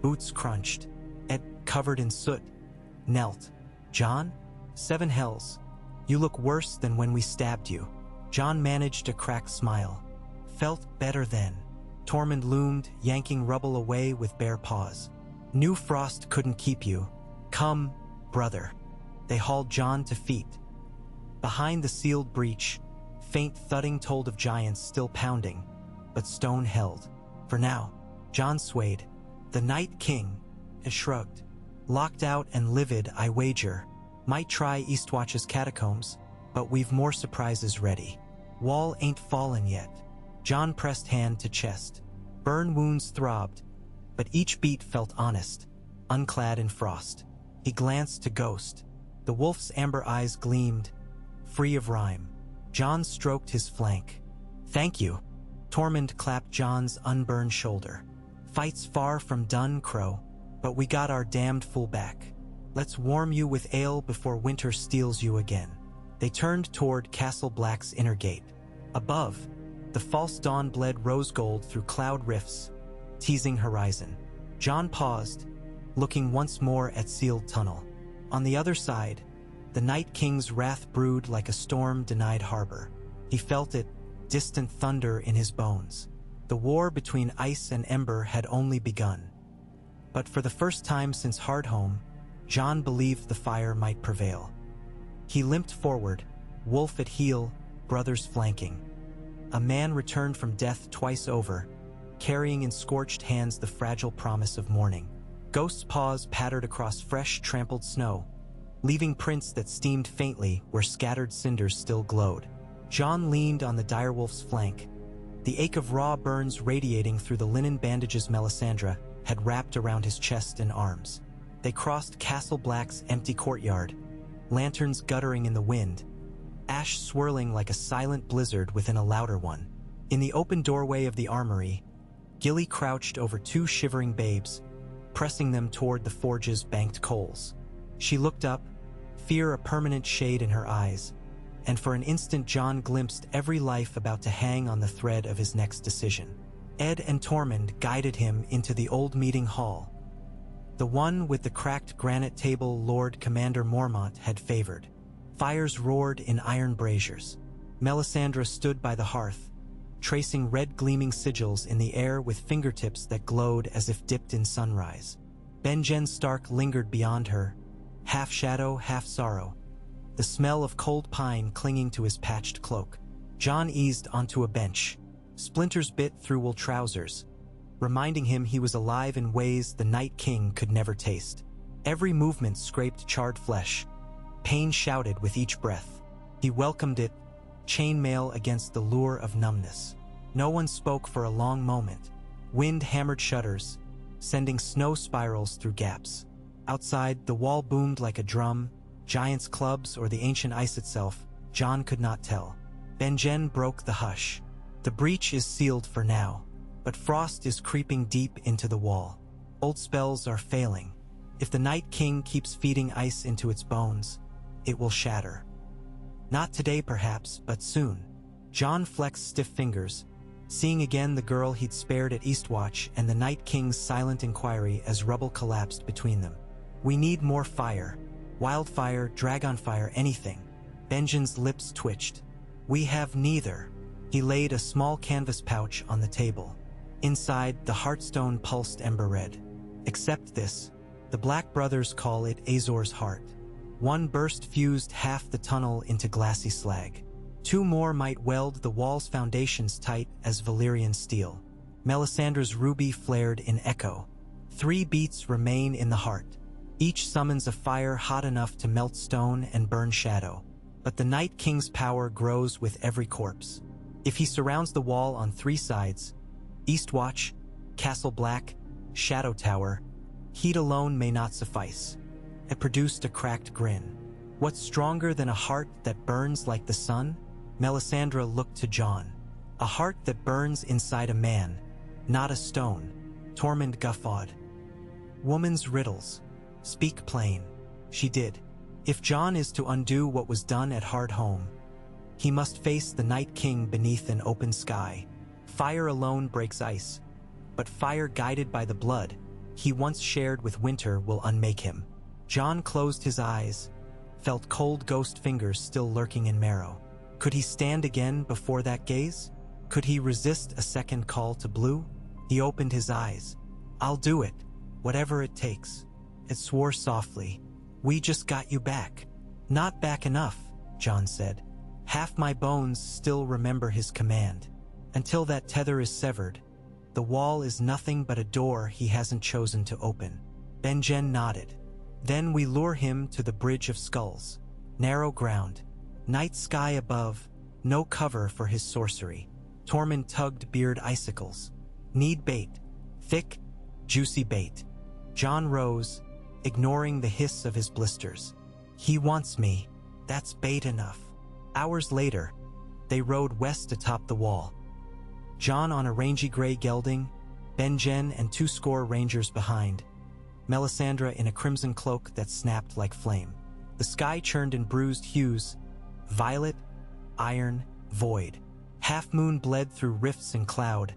[SPEAKER 1] Boots crunched. Ed, covered in soot, knelt. Jon? 7 hells. You look worse than when we stabbed you. Jon managed a cracked smile. Felt better then. Tormund loomed, yanking rubble away with bare paws. New frost couldn't keep you. Come, brother. They hauled Jon to feet. Behind the sealed breach, faint thudding told of giants still pounding, but stone held. For now, Jon swayed. The Night King shrugged. Locked out and livid, I wager. Might try Eastwatch's catacombs, but we've more surprises ready. Wall ain't fallen yet. Jon pressed hand to chest. Burn wounds throbbed, but each beat felt honest, unclad in frost. He glanced to Ghost. The wolf's amber eyes gleamed, free of rhyme. Jon stroked his flank. Thank you. Tormund clapped Jon's unburned shoulder. Fight's far from done, Crow, but we got our damned fool back. Let's warm you with ale before winter steals you again. They turned toward Castle Black's inner gate. Above, the false dawn bled rose gold through cloud rifts, teasing horizon. Jon paused, looking once more at sealed tunnel. On the other side, the Night King's wrath brewed like a storm-denied harbor. He felt it, distant thunder in his bones. The war between ice and ember had only begun. But for the first time since Hardhome, Jon believed the fire might prevail. He limped forward, wolf at heel, brothers flanking. A man returned from death twice over, carrying in scorched hands the fragile promise of morning. Ghost's paws pattered across fresh, trampled snow, leaving prints that steamed faintly where scattered cinders still glowed. Jon leaned on the direwolf's flank, the ache of raw burns radiating through the linen bandages Melisandre had wrapped around his chest and arms. They crossed Castle Black's empty courtyard, lanterns guttering in the wind, ash swirling like a silent blizzard within a louder one. In the open doorway of the armory, Gilly crouched over 2 shivering babes, pressing them toward the forge's banked coals. She looked up, fear a permanent shade in her eyes, and for an instant Jon glimpsed every life about to hang on the thread of his next decision. Ed and Tormund guided him into the old meeting hall, the one with the cracked granite table Lord Commander Mormont had favored. Fires roared in iron braziers. Melisandre stood by the hearth, tracing red gleaming sigils in the air with fingertips that glowed as if dipped in sunrise. Benjen Stark lingered beyond her, half shadow, half sorrow, the smell of cold pine clinging to his patched cloak. Jon eased onto a bench. Splinters bit through wool trousers, reminding him he was alive in ways the Night King could never taste. Every movement scraped charred flesh. Pain shouted with each breath. He welcomed it, chainmail against the lure of numbness. No one spoke for a long moment. Wind hammered shutters, sending snow spirals through gaps. Outside, the wall boomed like a drum, giant's clubs or the ancient ice itself. Jon could not tell. Benjen broke the hush. The breach is sealed for now, but frost is creeping deep into the wall. Old spells are failing. If the Night King keeps feeding ice into its bones, it will shatter. Not today perhaps, but soon. John flexed stiff fingers, seeing again the girl he'd spared at Eastwatch and the Night King's silent inquiry as rubble collapsed between them. We need more fire. Wildfire, dragonfire, anything. Benjen's lips twitched. We have neither. He laid a small canvas pouch on the table. Inside, the heartstone pulsed ember red. Except this, the Black Brothers call it Azor's heart. One burst fused half the tunnel into glassy slag. Two more might weld the wall's foundations tight as Valyrian steel. Melisandre's ruby flared in echo. 3 beats remain in the heart. Each summons a fire hot enough to melt stone and burn shadow. But the Night King's power grows with every corpse. If he surrounds the wall on 3 sides, Eastwatch, Castle Black, Shadow Tower, heat alone may not suffice. It produced a cracked grin. What's stronger than a heart that burns like the sun? Melisandre looked to Jon. A heart that burns inside a man, not a stone. Tormund guffawed. Woman's riddles. Speak plain. She did. If Jon is to undo what was done at Hardhome, he must face the Night King beneath an open sky. Fire alone breaks ice, but fire guided by the blood he once shared with winter will unmake him. Jon closed his eyes, felt cold ghost fingers still lurking in marrow. Could he stand again before that gaze? Could he resist a second call to blue? He opened his eyes. I'll do it, whatever it takes. It swore softly. We just got you back. Not back enough, Jon said. Half my bones still remember his command. Until that tether is severed, the wall is nothing but a door he hasn't chosen to open. Benjen nodded. Then we lure him to the Bridge of Skulls. Narrow ground. Night sky above, no cover for his sorcery. Tormund tugged beard icicles. Need bait. Thick, juicy bait. Jon rose, ignoring the hiss of his blisters. He wants me. That's bait enough. Hours later, they rode west atop the wall. Jon on a rangy gray gelding, Benjen and 20 rangers behind, Melisandre in a crimson cloak that snapped like flame. The sky churned in bruised hues, violet, iron, void. Half-moon bled through rifts in cloud,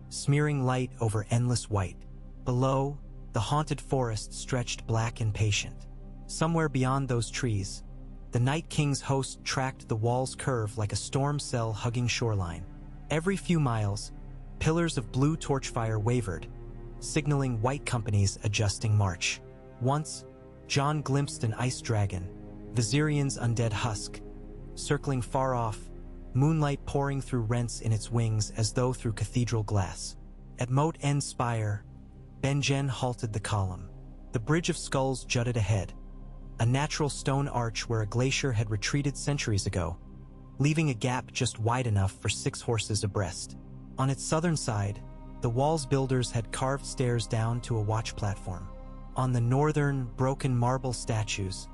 [SPEAKER 1] smearing light over endless white. Below, the haunted forest stretched black and patient. Somewhere beyond those trees, the Night King's host tracked the wall's curve like a storm cell hugging shoreline. Every few miles, pillars of blue torchfire wavered, signaling white companies adjusting march. Once, Jon glimpsed an ice dragon, Viserion's undead husk, circling far off, moonlight pouring through rents in its wings as though through cathedral glass. At Moat End Spire, Benjen halted the column. The Bridge of Skulls jutted ahead, a natural stone arch where a glacier had retreated centuries ago, leaving a gap just wide enough for 6 horses abreast. On its southern side, the wall's builders had carved stairs down to a watch platform. On the northern, broken marble statues,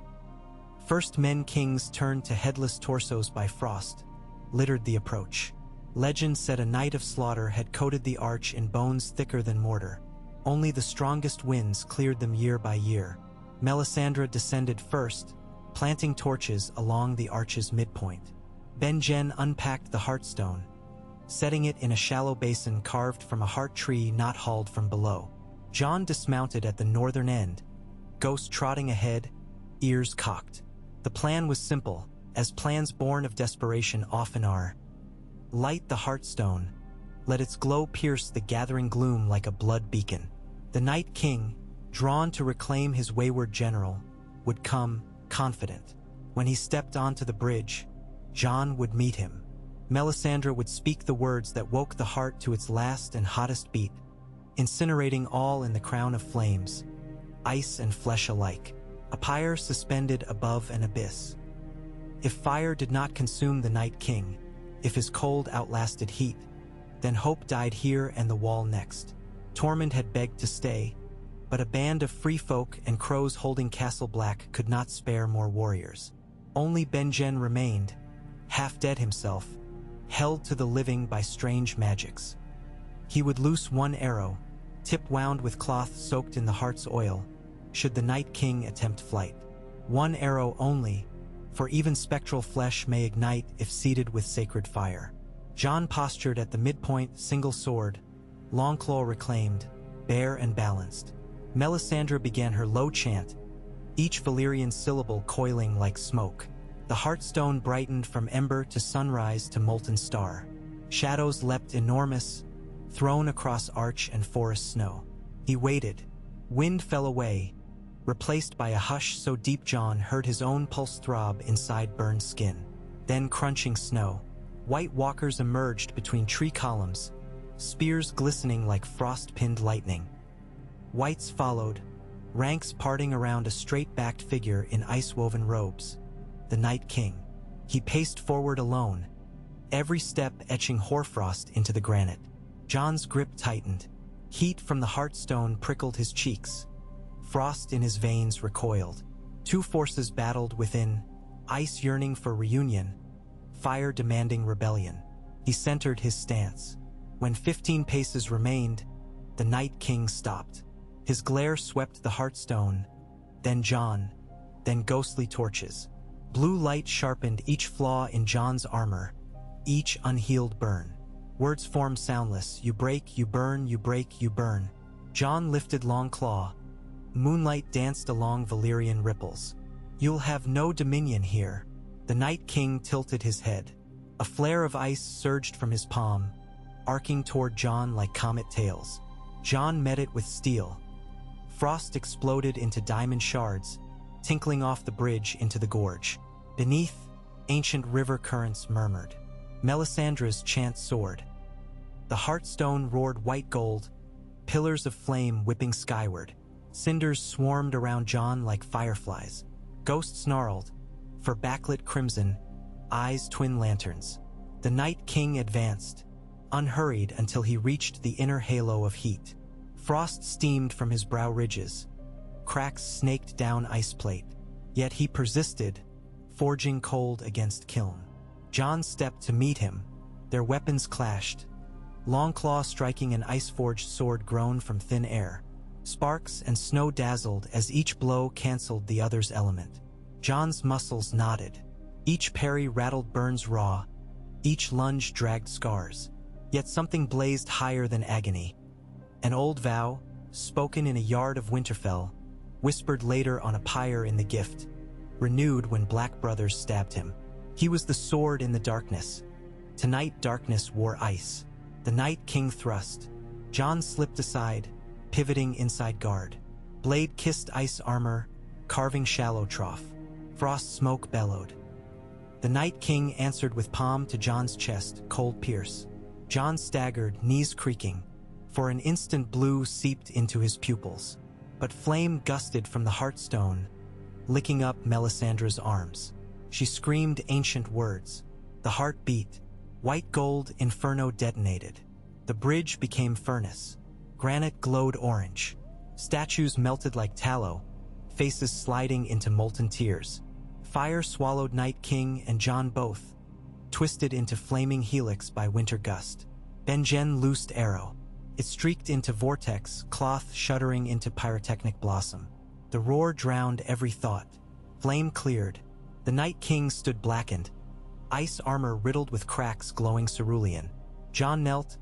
[SPEAKER 1] first men kings turned to headless torsos by frost, littered the approach. Legend said a night of slaughter had coated the arch in bones thicker than mortar. Only the strongest winds cleared them year by year. Melisandre descended first, planting torches along the arch's midpoint. Benjen unpacked the heartstone, setting it in a shallow basin carved from a heart tree not hauled from below. Jon dismounted at the northern end, Ghost trotting ahead, ears cocked. The plan was simple, as plans born of desperation often are. Light the heartstone, let its glow pierce the gathering gloom like a blood beacon. The Night King, drawn to reclaim his wayward general, would come, confident. When he stepped onto the bridge, Jon would meet him. Melisandre would speak the words that woke the heart to its last and hottest beat, incinerating all in the crown of flames, ice and flesh alike, a pyre suspended above an abyss. If fire did not consume the Night King, if his cold outlasted heat, then hope died here and the wall next. Tormund had begged to stay, but a band of free folk and crows holding Castle Black could not spare more warriors. Only Benjen remained, half dead himself, held to the living by strange magics. He would loose one arrow, tip wound with cloth soaked in the heart's oil, should the Night King attempt flight. One arrow only, for even spectral flesh may ignite if seeded with sacred fire. Jon postured at the midpoint, single sword, long claw reclaimed, bare and balanced. Melisandre began her low chant, each Valyrian syllable coiling like smoke. The heartstone brightened from ember to sunrise to molten star. Shadows leapt enormous, thrown across arch and forest snow. He waited. Wind fell away, replaced by a hush so deep Jon heard his own pulse throb inside burned skin. Then crunching snow. White walkers emerged between tree columns, spears glistening like frost-pinned lightning. Whites followed, ranks parting around a straight-backed figure in ice-woven robes. The Night King. He paced forward alone, every step etching hoarfrost into the granite. Jon's grip tightened. Heat from the heartstone prickled his cheeks. Frost in his veins recoiled. Two forces battled within, ice yearning for reunion, fire demanding rebellion. He centered his stance. When 15 paces remained, the Night King stopped. His glare swept the heartstone, then Jon, then ghostly torches. Blue light sharpened each flaw in Jon's armor, each unhealed burn. Words formed soundless, you break, you burn, you break, you burn. Jon lifted long claw. Moonlight danced along Valyrian ripples. You'll have no dominion here. The Night King tilted his head. A flare of ice surged from his palm, arcing toward Jon like comet tails. Jon met it with steel. Frost exploded into diamond shards, tinkling off the bridge into the gorge. Beneath, ancient river currents murmured. Melisandre's chant soared. The heartstone roared white gold, pillars of flame whipping skyward. Cinders swarmed around Jon like fireflies. Ghosts snarled, for backlit crimson, eyes twin lanterns. The Night King advanced, unhurried until he reached the inner halo of heat. Frost steamed from his brow ridges. Cracks snaked down ice plate. Yet he persisted, forging cold against kiln. Jon stepped to meet him. Their weapons clashed. Longclaw striking an ice-forged sword grown from thin air. Sparks and snow dazzled as each blow canceled the other's element. Jon's muscles knotted. Each parry rattled burns raw. Each lunge dragged scars. Yet something blazed higher than agony. An old vow, spoken in a yard of Winterfell, whispered later on a pyre in the gift, renewed when Black brothers stabbed him. He was the sword in the darkness. Tonight darkness wore ice. The Night King thrust. Jon slipped aside, pivoting inside guard. Blade kissed ice armor, carving shallow trough. Frost smoke bellowed. The Night King answered with palm to Jon's chest, cold pierce. Jon staggered, knees creaking. For an instant blue seeped into his pupils. But flame gusted from the heartstone, licking up Melisandre's arms. She screamed ancient words. The heart beat. White gold inferno detonated. The bridge became furnace. Granite glowed orange. Statues melted like tallow, faces sliding into molten tears. Fire swallowed Night King and Jon both, twisted into flaming helix by winter gust. Benjen loosed arrow. It streaked into vortex, cloth shuddering into pyrotechnic blossom. The roar drowned every thought. Flame cleared. The Night King stood blackened, ice armor riddled with cracks glowing cerulean. Jon knelt,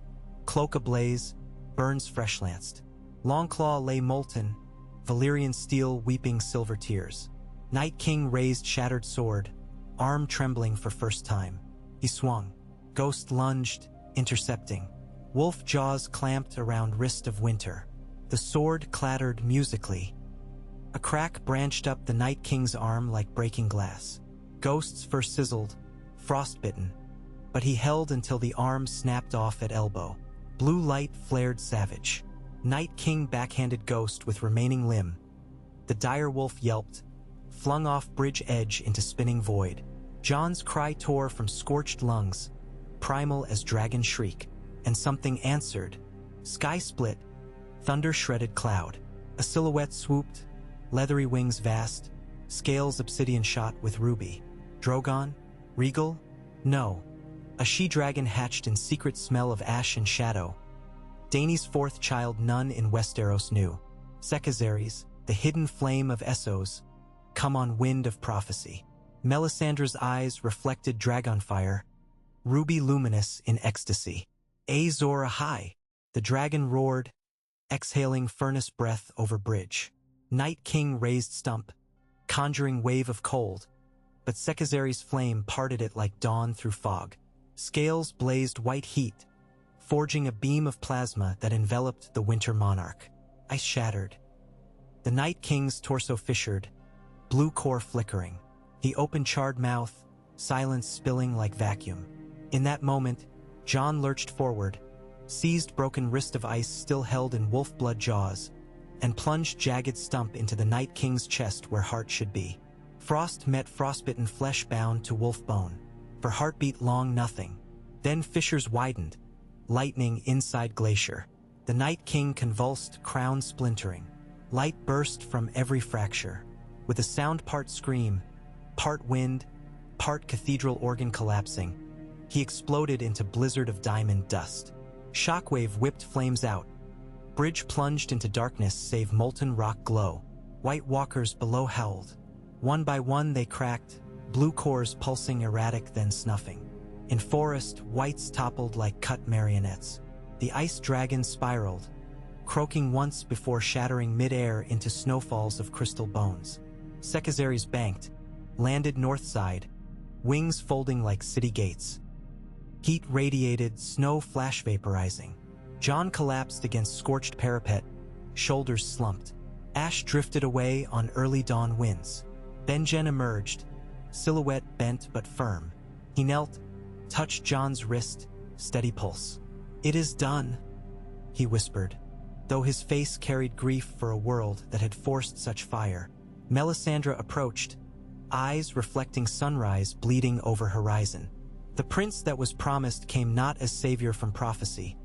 [SPEAKER 1] cloak ablaze, burns fresh-lanced. Longclaw lay molten, Valyrian steel weeping silver tears. Night King raised shattered sword, arm trembling for first time. He swung. Ghost lunged, intercepting. Wolf jaws clamped around wrist of winter. The sword clattered musically. A crack branched up the Night King's arm like breaking glass. Ghost's first sizzled, frostbitten, but he held until the arm snapped off at elbow. Blue light flared savage. Night King backhanded Ghost with remaining limb. The dire wolf yelped, flung off bridge edge into spinning void. Jon's cry tore from scorched lungs, primal as dragon shriek, and something answered. Sky split, thunder shredded cloud. A silhouette swooped, leathery wings vast, scales obsidian shot with ruby. Drogon? Regal? No. A she-dragon hatched in secret smell of ash and shadow. Dany's fourth child none in Westeros knew. Sekizares, the hidden flame of Essos, come on wind of prophecy. Melisandre's eyes reflected dragon fire, ruby luminous in ecstasy. Azor Ahai, the dragon roared, exhaling furnace breath over bridge. Night King raised stump, conjuring wave of cold, but Sekizares' flame parted it like dawn through fog. Scales blazed white heat, forging a beam of plasma that enveloped the winter monarch. Ice shattered. The Night King's torso fissured, blue core flickering. He opened charred mouth, silence spilling like vacuum. In that moment, Jon lurched forward, seized broken wrist of ice still held in wolf blood jaws, and plunged jagged stump into the Night King's chest where heart should be. Frost met frostbitten flesh bound to wolf bone. For heartbeat long nothing. Then fissures widened, lightning inside glacier. The Night King convulsed, crown splintering. Light burst from every fracture. With a sound part scream, part wind, part cathedral organ collapsing, he exploded into blizzard of diamond dust. Shockwave whipped flames out. Bridge plunged into darkness save molten rock glow. White walkers below howled. One by one they cracked, blue cores pulsing erratic then snuffing. In forest, whites toppled like cut marionettes. The ice dragon spiraled, croaking once before shattering mid-air into snowfalls of crystal bones. Sekizares banked, landed north side, wings folding like city gates. Heat radiated, snow flash vaporizing. Jon collapsed against scorched parapet, shoulders slumped. Ash drifted away on early dawn winds. Benjen emerged, silhouette bent but firm. He knelt, touched Jon's wrist, steady pulse. "It is done," he whispered, though his face carried grief for a world that had forced such fire. Melisandre approached, eyes reflecting sunrise bleeding over horizon. The prince that was promised came not as savior from prophecy,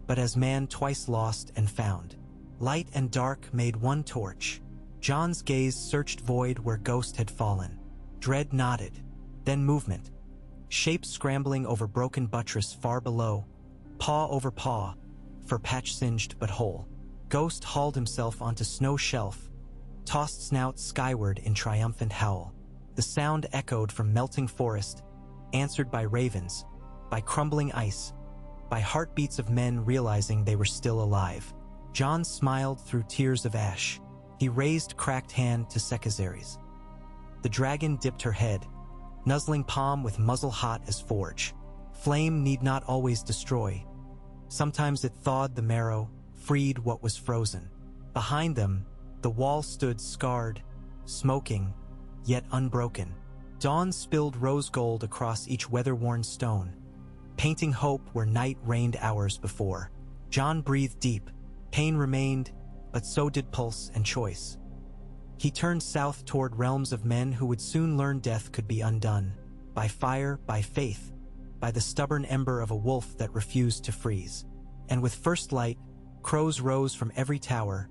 [SPEAKER 1] but as man twice lost and found. Light and dark made one torch. Jon's gaze searched void where ghost had fallen. Dread nodded, then movement. Shapes scrambling over broken buttress far below, paw over paw, for patch singed but whole. Ghost hauled himself onto snow shelf, tossed snout skyward in triumphant howl. The sound echoed from melting forest, answered by ravens, by crumbling ice, by heartbeats of men realizing they were still alive. Jon smiled through tears of ash. He raised cracked hand to Sekizares. The dragon dipped her head, nuzzling palm with muzzle hot as forge. Flame need not always destroy. Sometimes it thawed the marrow, freed what was frozen. Behind them, the wall stood scarred, smoking, yet unbroken. Dawn spilled rose gold across each weather-worn stone, painting hope where night reigned hours before. Jon breathed deep. Pain remained, but so did pulse and choice. He turned south toward realms of men who would soon learn death could be undone. By fire, by faith, by the stubborn ember of a wolf that refused to freeze. And with first light, crows rose from every tower,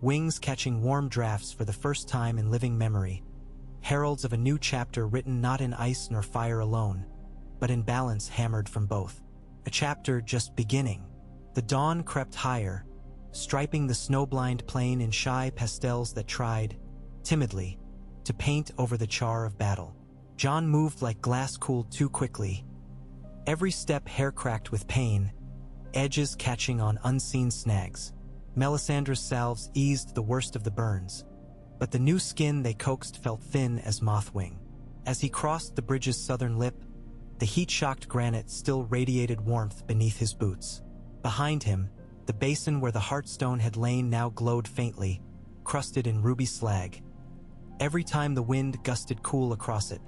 [SPEAKER 1] wings catching warm drafts for the first time in living memory. Heralds of a new chapter written not in ice nor fire alone, but in balance hammered from both. A chapter just beginning. The dawn crept higher, striping the snow-blind plain in shy pastels that tried, timidly, to paint over the char of battle. Jon moved like glass cooled too quickly, every step hair-cracked with pain, edges catching on unseen snags. Melisandre's salves eased the worst of the burns, but the new skin they coaxed felt thin as mothwing. As he crossed the bridge's southern lip, the heat-shocked granite still radiated warmth beneath his boots. Behind him, the basin where the Heartstone had lain now glowed faintly, crusted in ruby slag. Every time the wind gusted cool across it,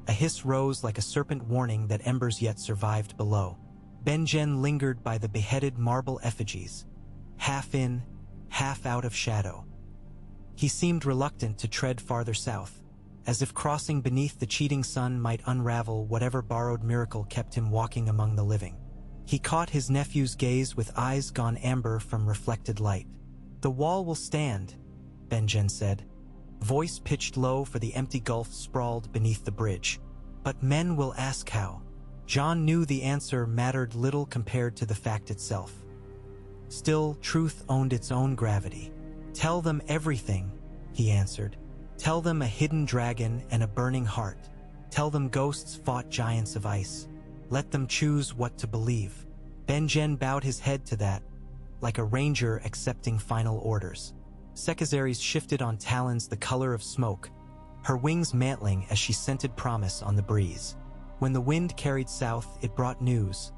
[SPEAKER 1] a hiss rose like a serpent warning that embers yet survived below. Benjen lingered by the beheaded marble effigies, half in, half out of shadow. He seemed reluctant to tread farther south, as if crossing beneath the cheating sun might unravel whatever borrowed miracle kept him walking among the living. He caught his nephew's gaze with eyes gone amber from reflected light. "The wall will stand," Benjen said, voice pitched low for the empty gulf sprawled beneath the bridge. "But men will ask how." Jon knew the answer mattered little compared to the fact itself. Still, truth owned its own gravity. "Tell them everything," he answered. "Tell them a hidden dragon and a burning heart. Tell them ghosts fought giants of ice. Let them choose what to believe." Ben-Jen bowed his head to that, like a ranger accepting final orders. Sekizares shifted on talons the color of smoke, her wings mantling as she scented promise on the breeze. When the wind carried south, it brought news.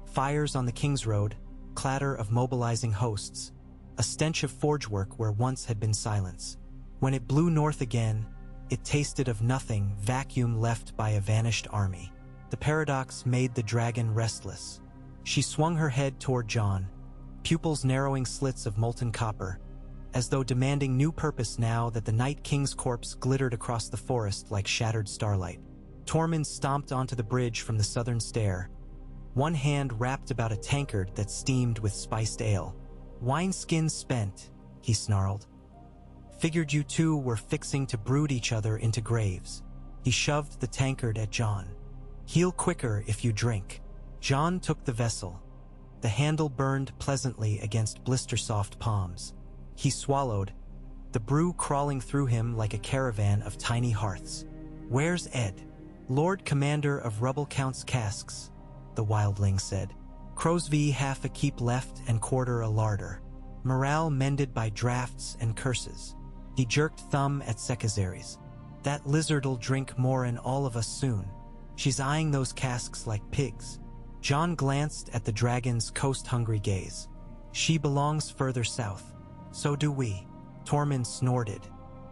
[SPEAKER 1] Fires on the King's Road, clatter of mobilizing hosts, a stench of forgework where once had been silence. When it blew north again, it tasted of nothing, vacuum left by a vanished army. The paradox made the dragon restless. She swung her head toward John, pupils narrowing slits of molten copper, as though demanding new purpose now that the Night King's corpse glittered across the forest like shattered starlight. Tormund stomped onto the bridge from the southern stair, one hand wrapped about a tankard that steamed with spiced ale. "Wineskin spent," he snarled. "Figured you two were fixing to brood each other into graves." He shoved the tankard at John. "Heal quicker if you drink." John took the vessel. The handle burned pleasantly against blister-soft palms. He swallowed, the brew crawling through him like a caravan of tiny hearths. "Where's Ed?" "Lord Commander of Rubble Count's casks," the wildling said. "Crosby half a keep left and quarter a larder. Morale mended by drafts and curses." He jerked thumb at Sekizares. "That lizard'll drink more'n all of us soon. She's eyeing those casks like pigs." John glanced at the dragon's coast-hungry gaze. "She belongs further south. So do we." Tormund snorted.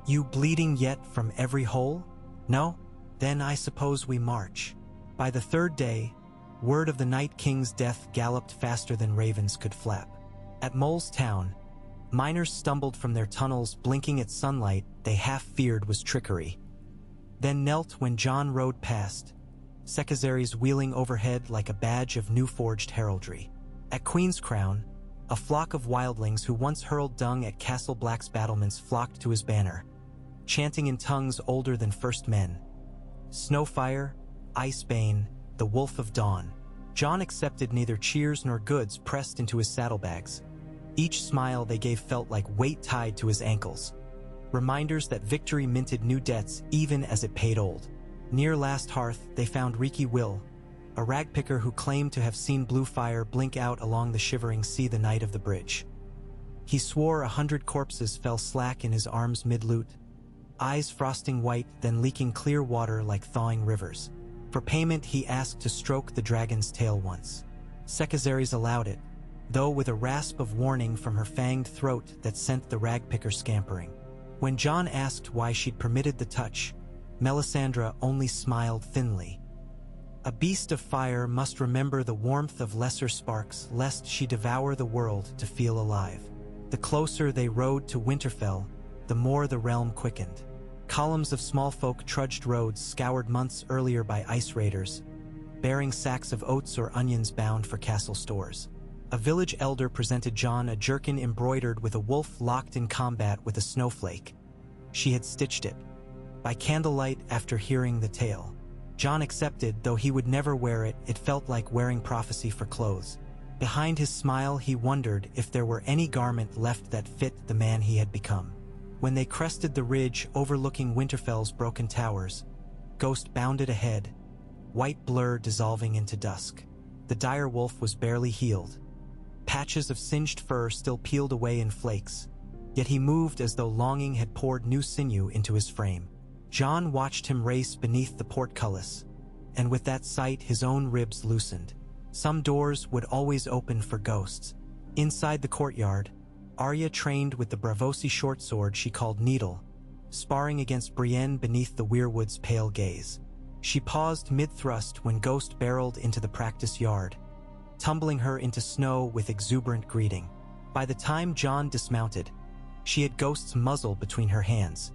[SPEAKER 1] "You bleeding yet from every hole? No? Then I suppose we march." By the third day, word of the Night King's death galloped faster than ravens could flap. At Mole's Town, miners stumbled from their tunnels blinking at sunlight they half feared was trickery. Then knelt when John rode past, Sekizares wheeling overhead like a badge of new-forged heraldry. At Queen's Crown, a flock of wildlings who once hurled dung at Castle Black's battlements flocked to his banner, chanting in tongues older than first men. Snowfire, Icebane, the Wolf of Dawn. John accepted neither cheers nor goods pressed into his saddlebags. Each smile they gave felt like weight tied to his ankles. Reminders that victory minted new debts even as it paid old. Near Last Hearth, they found Riki Will, a ragpicker who claimed to have seen blue fire blink out along the shivering sea the night of the bridge. He swore 100 corpses fell slack in his arms mid-loot, eyes frosting white then leaking clear water like thawing rivers. For payment he asked to stroke the dragon's tail once. Sekizares allowed it, though with a rasp of warning from her fanged throat that sent the ragpicker scampering. When John asked why she'd permitted the touch, Melisandre only smiled thinly. A beast of fire must remember the warmth of lesser sparks lest she devour the world to feel alive. The closer they rode to Winterfell, the more the realm quickened. Columns of small folk trudged roads scoured months earlier by ice raiders, bearing sacks of oats or onions bound for castle stores. A village elder presented John a jerkin embroidered with a wolf locked in combat with a snowflake. She had stitched it. By candlelight after hearing the tale. John accepted, though he would never wear it. It felt like wearing prophecy for clothes. Behind his smile he wondered if there were any garment left that fit the man he had become. When they crested the ridge overlooking Winterfell's broken towers, Ghost bounded ahead, white blur dissolving into dusk. The dire wolf was barely healed. Patches of singed fur still peeled away in flakes, yet he moved as though longing had poured new sinew into his frame. John watched him race beneath the portcullis, and with that sight his own ribs loosened. Some doors would always open for ghosts. Inside the courtyard, Arya trained with the Braavosi short sword she called Needle, sparring against Brienne beneath the weirwood's pale gaze. She paused mid-thrust when Ghost barreled into the practice yard, tumbling her into snow with exuberant greeting. By the time John dismounted, she had Ghost's muzzle between her hands,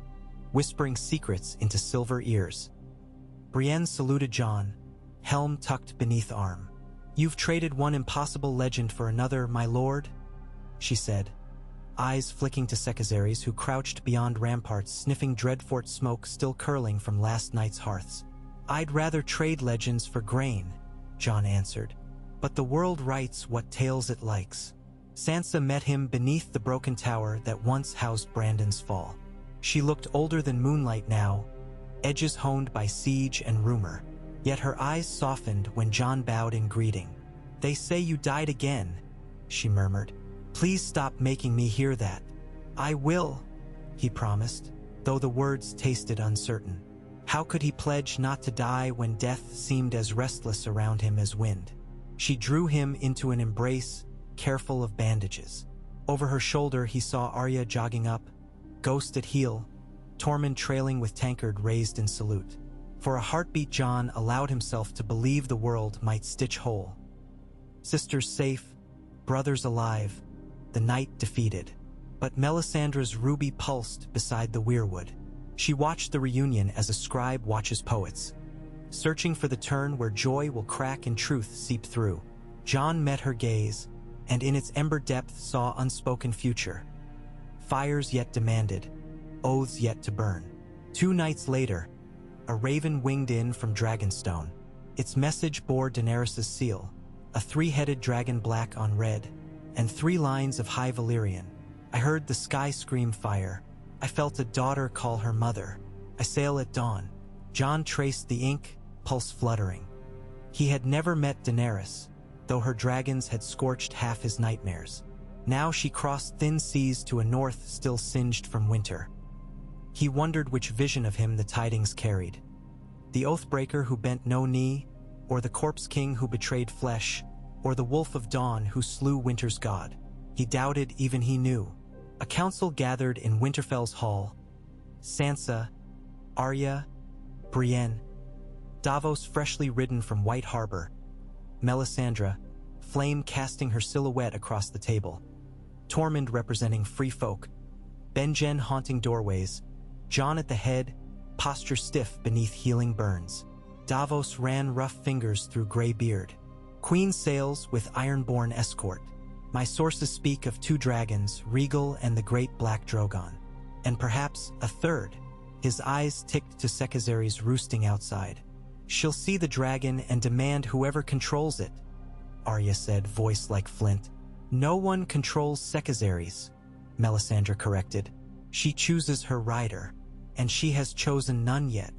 [SPEAKER 1] whispering secrets into silver ears. Brienne saluted John, helm tucked beneath arm. "You've traded one impossible legend for another, my lord," she said, eyes flicking to Sekizares, who crouched beyond ramparts sniffing Dreadfort smoke still curling from last night's hearths. "I'd rather trade legends for grain," John answered. "But the world writes what tales it likes." Sansa met him beneath the broken tower that once housed Brandon's fall. She looked older than moonlight now, edges honed by siege and rumor. Yet her eyes softened when Jon bowed in greeting. "They say you died again," she murmured. "Please stop making me hear that." "I will," he promised, though the words tasted uncertain. How could he pledge not to die when death seemed as restless around him as wind? She drew him into an embrace, careful of bandages. Over her shoulder he saw Arya jogging up, Ghost at heel, Tormund trailing with tankard raised in salute. For a heartbeat Jon allowed himself to believe the world might stitch whole. Sisters safe, brothers alive, the night defeated. But Melisandre's ruby pulsed beside the weirwood. She watched the reunion as a scribe watches poets, searching for the turn where joy will crack and truth seep through. Jon met her gaze, and in its ember depth saw unspoken future. Fires yet demanded, oaths yet to burn. 2 nights later, a raven winged in from Dragonstone. Its message bore Daenerys' seal, a 3-headed dragon black on red, and 3 lines of high Valyrian. "I heard the sky scream fire. I felt a daughter call her mother. I sail at dawn." Jon traced the ink, pulse fluttering. He had never met Daenerys, though her dragons had scorched half his nightmares. Now she crossed thin seas to a north still singed from winter. He wondered which vision of him the tidings carried. The Oathbreaker who bent no knee, or the Corpse King who betrayed flesh, or the Wolf of Dawn who slew winter's god. He doubted even he knew. A council gathered in Winterfell's hall. Sansa, Arya, Brienne, Davos freshly ridden from White Harbor, Melisandre, flame casting her silhouette across the table, Tormund representing free folk, Benjen haunting doorways, Jon at the head, posture stiff beneath healing burns. Davos ran rough fingers through gray beard. "Queen sails with ironborn escort. My sources speak of 2 dragons, Regal and the great black Drogon. And perhaps a 3rd. His eyes ticked to Sekazari's roosting outside. "She'll see the dragon and demand whoever controls it," Arya said, voice like flint. "No one controls Sekazari's," Melisandre corrected. "She chooses her rider, and she has chosen none yet."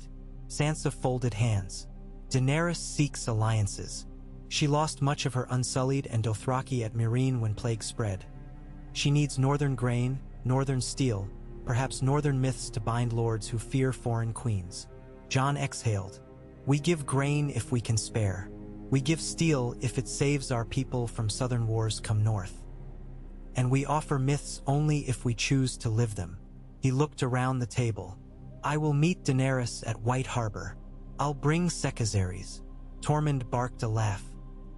[SPEAKER 1] Sansa folded hands. "Daenerys seeks alliances. She lost much of her Unsullied and Dothraki at Meereen when plague spread. She needs northern grain, northern steel, perhaps northern myths to bind lords who fear foreign queens." Jon exhaled. "We give grain if we can spare. We give steel if it saves our people from southern wars come north. And we offer myths only if we choose to live them." He looked around the table. "I will meet Daenerys at White Harbor. I'll bring Sekazari's." Tormund barked a laugh.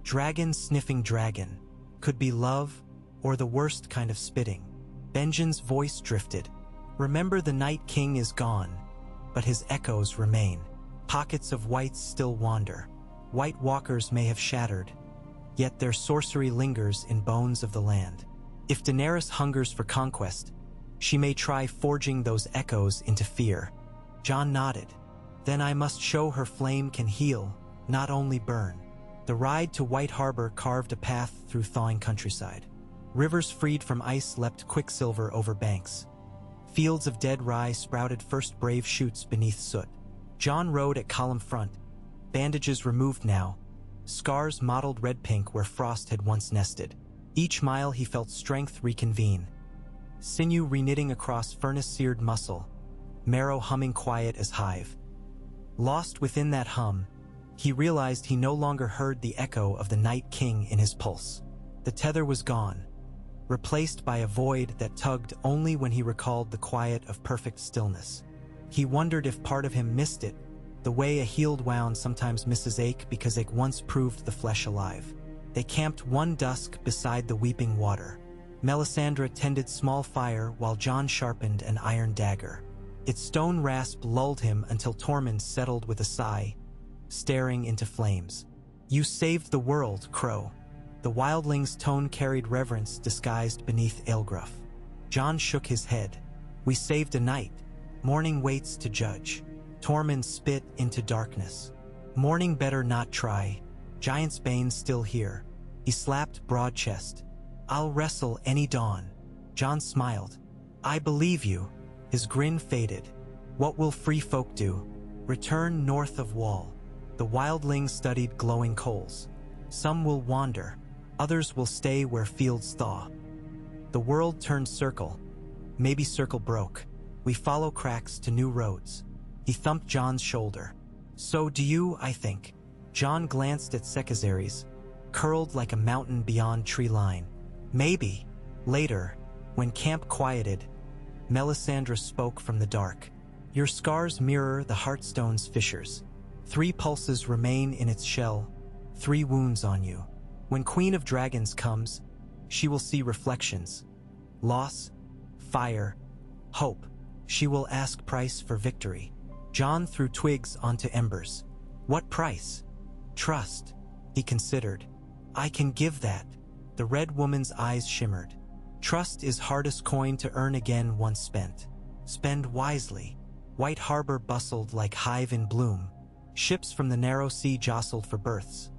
[SPEAKER 1] Dragon sniffing dragon. Could be love, or the worst kind of spitting. Benjen's voice drifted. "Remember, the Night King is gone, but his echoes remain. Pockets of whites still wander. White walkers may have shattered, yet their sorcery lingers in bones of the land. If Daenerys hungers for conquest, she may try forging those echoes into fear." Jon nodded. "Then I must show her flame can heal, not only burn." The ride to White Harbor carved a path through thawing countryside. Rivers freed from ice leapt quicksilver over banks. Fields of dead rye sprouted first brave shoots beneath soot. Jon rode at column front, bandages removed now, scars mottled red-pink where frost had once nested. Each mile he felt strength reconvene, sinew reknitting across furnace-seared muscle, marrow humming quiet as hive. Lost within that hum, he realized he no longer heard the echo of the Night King in his pulse. The tether was gone, replaced by a void that tugged only when he recalled the quiet of perfect stillness. He wondered if part of him missed it, the way a healed wound sometimes misses ache because ache once proved the flesh alive. They camped one dusk beside the weeping water. Melisandre tended small fire while Jon sharpened an iron dagger. Its stone rasp lulled him until Tormund settled with a sigh, staring into flames. "You saved the world, Crow." The wildling's tone carried reverence disguised beneath alegruff. Jon shook his head. "We saved a night. Morning waits to judge." Tormund spit into darkness. "Morning better not try. Giant's bane still here." He slapped broad chest. I'll wrestle any dawn. Jon smiled. I believe you. His grin faded. What will free folk do? Return north of Wall. The wildlings studied glowing coals. Some will wander. Others will stay where fields thaw. The world turned circle. Maybe circle broke. We follow cracks to new roads. He thumped Jon's shoulder. So do you, I think. Jon glanced at Sekazares, curled like a mountain beyond tree line. Maybe. Later, when camp quieted, Melisandre spoke from the dark. Your scars mirror the Heartstone's fissures. 3 pulses remain in its shell, 3 wounds on you. When Queen of Dragons comes, she will see reflections. Loss, fire, hope. She will ask price for victory. Jon threw twigs onto embers. What price? Trust, he considered. I can give that. The red woman's eyes shimmered. Trust is hardest coin to earn again once spent. Spend wisely. White Harbor bustled like hive in bloom. Ships from the narrow sea jostled for berths.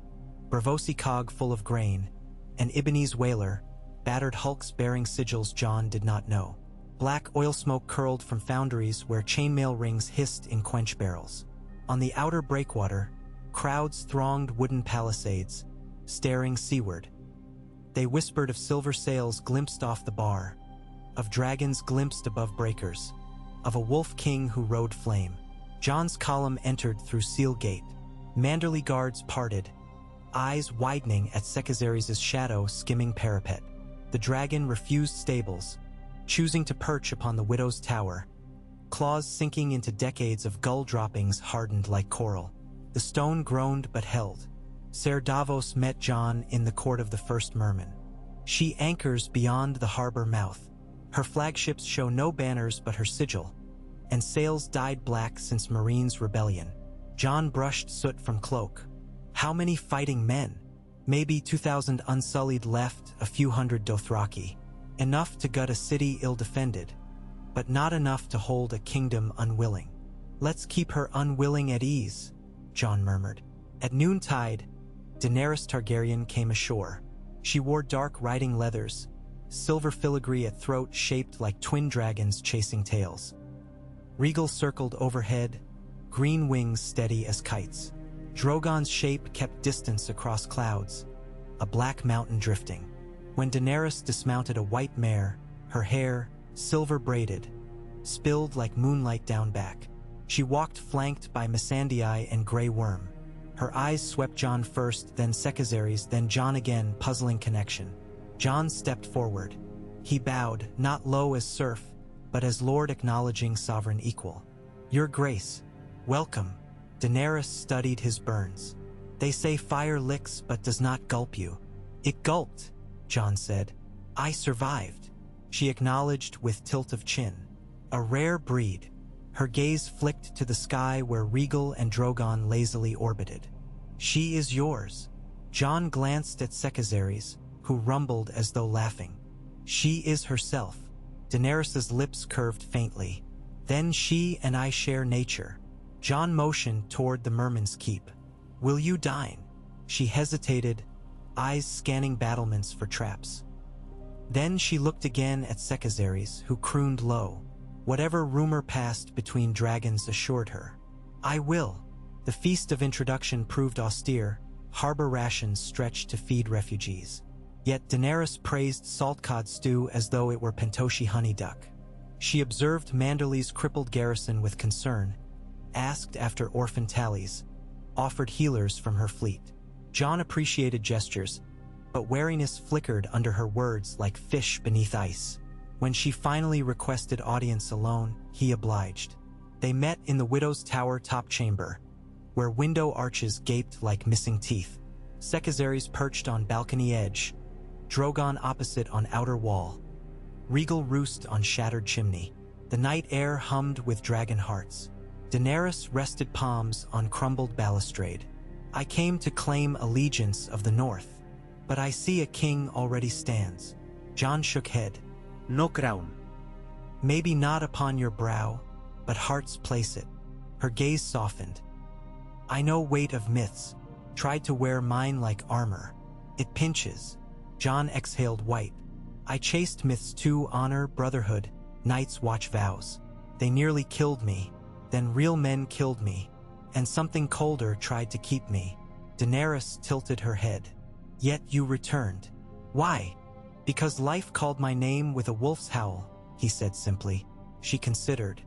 [SPEAKER 1] Braavosi cog full of grain, an Ibbenese whaler, battered hulks bearing sigils Jon did not know. Black oil smoke curled from foundries where chainmail rings hissed in quench barrels. On the outer breakwater, crowds thronged wooden palisades, staring seaward. They whispered of silver sails glimpsed off the bar, of dragons glimpsed above breakers, of a wolf king who rode flame. Jon's column entered through Seal Gate. Manderly guards parted, eyes widening at Sekazares' shadow skimming parapet. The dragon refused stables, choosing to perch upon the widow's tower, claws sinking into decades of gull droppings hardened like coral. The stone groaned but held. Ser Davos met Jon in the court of the first merman. She anchors beyond the harbor mouth. Her flagships show no banners but her sigil, and sails dyed black since Marine's rebellion. Jon brushed soot from cloak. How many fighting men? Maybe 2,000 unsullied left, a few hundred Dothraki. Enough to gut a city ill-defended, but not enough to hold a kingdom unwilling. Let's keep her unwilling at ease, Jon murmured. At noontide, Daenerys Targaryen came ashore. She wore dark riding leathers, silver filigree at throat shaped like twin dragons chasing tails. Regal circled overhead, green wings steady as kites. Drogon's shape kept distance across clouds, a black mountain drifting. When Daenerys dismounted a white mare, her hair, silver braided, spilled like moonlight down back. She walked flanked by Missandei and Grey Worm. Her eyes swept Jon first, then Sekazares, then Jon again, puzzling connection. Jon stepped forward. He bowed, not low as serf, but as lord acknowledging sovereign equal. Your grace, welcome. Daenerys studied his burns. They say fire licks but does not gulp you. It gulped, Jon said. I survived. She acknowledged with tilt of chin. A rare breed. Her gaze flicked to the sky where Regal and Drogon lazily orbited. She is yours. Jon glanced at Sekazares, who rumbled as though laughing. She is herself. Daenerys' lips curved faintly. Then she and I share nature. Jon motioned toward the Merman's Keep. Will you dine? She hesitated, eyes scanning battlements for traps. Then she looked again at Sekazares, who crooned low. Whatever rumor passed between dragons assured her. I will. The feast of introduction proved austere, harbor rations stretched to feed refugees. Yet Daenerys praised saltcod stew as though it were Pentoshi honey duck. She observed Manderly's crippled garrison with concern, asked after orphan tallies, offered healers from her fleet. Jon appreciated gestures, but wariness flickered under her words like fish beneath ice. When she finally requested audience alone, he obliged. They met in the Widow's Tower top chamber, where window arches gaped like missing teeth. Sekazares perched on balcony edge, Drogon opposite on outer wall. Regal roost on shattered chimney. The night air hummed with dragon hearts. Daenerys rested palms on crumbled balustrade. I came to claim allegiance of the north, but I see a king already stands. Jon shook head.
[SPEAKER 2] No crown.
[SPEAKER 1] Maybe not upon your brow, but hearts place it. Her gaze softened. I know weight of myths, tried to wear mine like armor. It pinches. Jon exhaled white. I chased myths too, honor, brotherhood, Night's Watch vows. They nearly killed me, then real men killed me, and something colder tried to keep me. Daenerys tilted her head. Yet you returned. Why? Because life called my name with a wolf's howl, he said simply. She considered.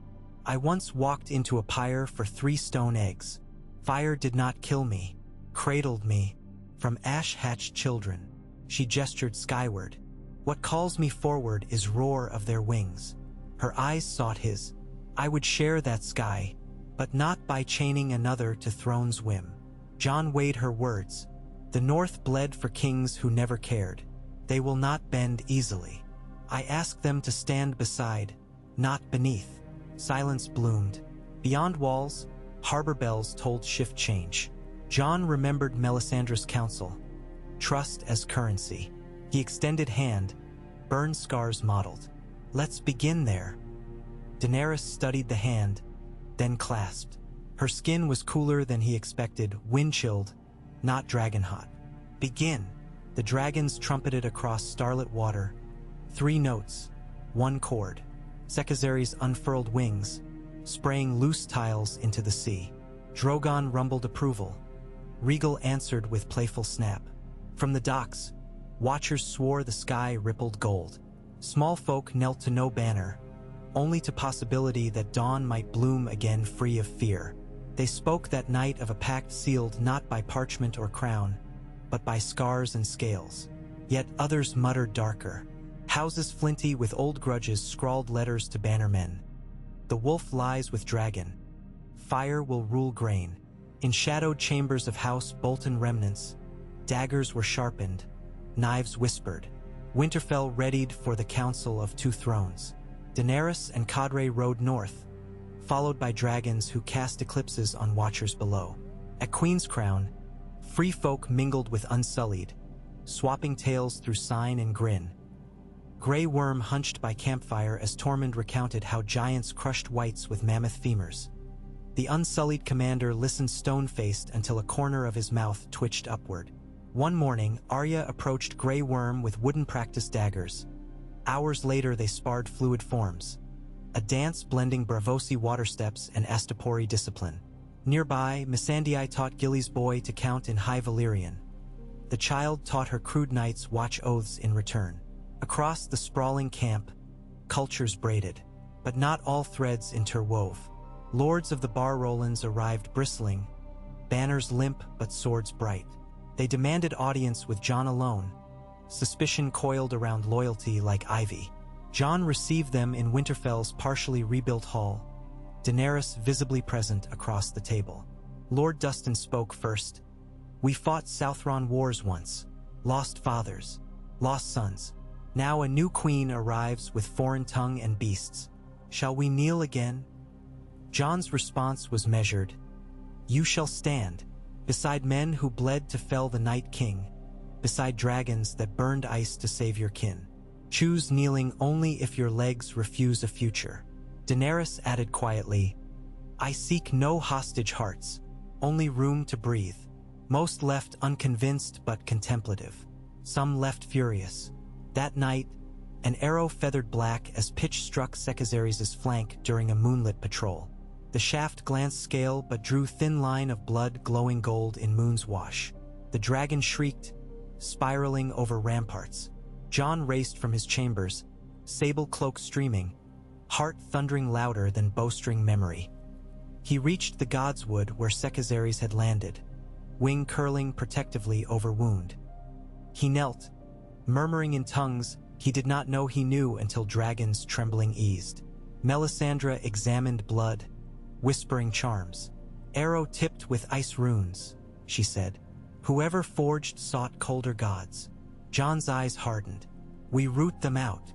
[SPEAKER 1] I once walked into a pyre for 3 stone eggs. Fire did not kill me, cradled me, from ash-hatched children. She gestured skyward. What calls me forward is roar of their wings. Her eyes sought his. I would share that sky, but not by chaining another to throne's whim. Jon weighed her words. The North bled for kings who never cared. They will not bend easily. I ask them to stand beside, not beneath. Silence bloomed. Beyond walls, harbor bells told shift change. Jon remembered Melisandre's counsel. Trust as currency. He extended hand, burn scars modeled. Let's begin there. Daenerys studied the hand, then clasped. Her skin was cooler than he expected, wind-chilled, not dragon-hot. Begin. The dragons trumpeted across starlit water. 3 notes, 1 chord. Sekazary's unfurled wings, spraying loose tiles into the sea. Drogon rumbled approval. Rhaegal answered with playful snap. From the docks, watchers swore the sky rippled gold. Small folk knelt to no banner, only to possibility that dawn might bloom again free of fear. They spoke that night of a pact sealed not by parchment or crown, but by scars and scales. Yet others muttered darker. Houses flinty with old grudges scrawled letters to bannermen. The wolf lies with dragon. Fire will rule grain. In shadowed chambers of House Bolton remnants, daggers were sharpened, knives whispered. Winterfell readied for the council of 2 thrones. Daenerys and Cadre rode north, followed by dragons who cast eclipses on watchers below. At Queen's Crown, free folk mingled with unsullied, swapping tales through sign and grin. Grey Worm hunched by campfire as Tormund recounted how giants crushed whites with mammoth femurs. The unsullied commander listened stone-faced until a corner of his mouth twitched upward. One morning, Arya approached Grey Worm with wooden practice daggers. Hours later they sparred fluid forms, a dance blending Braavosi water steps and Astapori discipline. Nearby, Missandei taught Gilly's boy to count in High Valyrian. The child taught her crude knights watch oaths in return. Across the sprawling camp, cultures braided, but not all threads interwove. Lords of the Bar Rollins arrived bristling, banners limp but swords bright. They demanded audience with Jon alone. Suspicion coiled around loyalty like ivy. Jon received them in Winterfell's partially rebuilt hall, Daenerys visibly present across the table. Lord Dustin spoke first. We fought Southron wars once, lost fathers, lost sons. Now a new queen arrives with foreign tongue and beasts. Shall we kneel again? Jon's response was measured. You shall stand, beside men who bled to fell the Night King, beside dragons that burned ice to save your kin. Choose kneeling only if your legs refuse a future. Daenerys added quietly, I seek no hostage hearts, only room to breathe. Most left unconvinced but contemplative. Some left furious. That night, an arrow feathered black as pitch struck Sekazary's flank during a moonlit patrol. The shaft glanced scale but drew thin line of blood glowing gold in moon's wash. The dragon shrieked, spiraling over ramparts. Jon raced from his chambers, sable cloak streaming, heart thundering louder than bowstring memory. He reached the Godswood where Sekazary's had landed, wing curling protectively over wound. He knelt, murmuring in tongues he did not know he knew until dragons trembling eased. Melisandre examined blood, whispering charms. Arrow tipped with ice runes, she said. Whoever forged sought colder gods. Jon's eyes hardened. We root them out.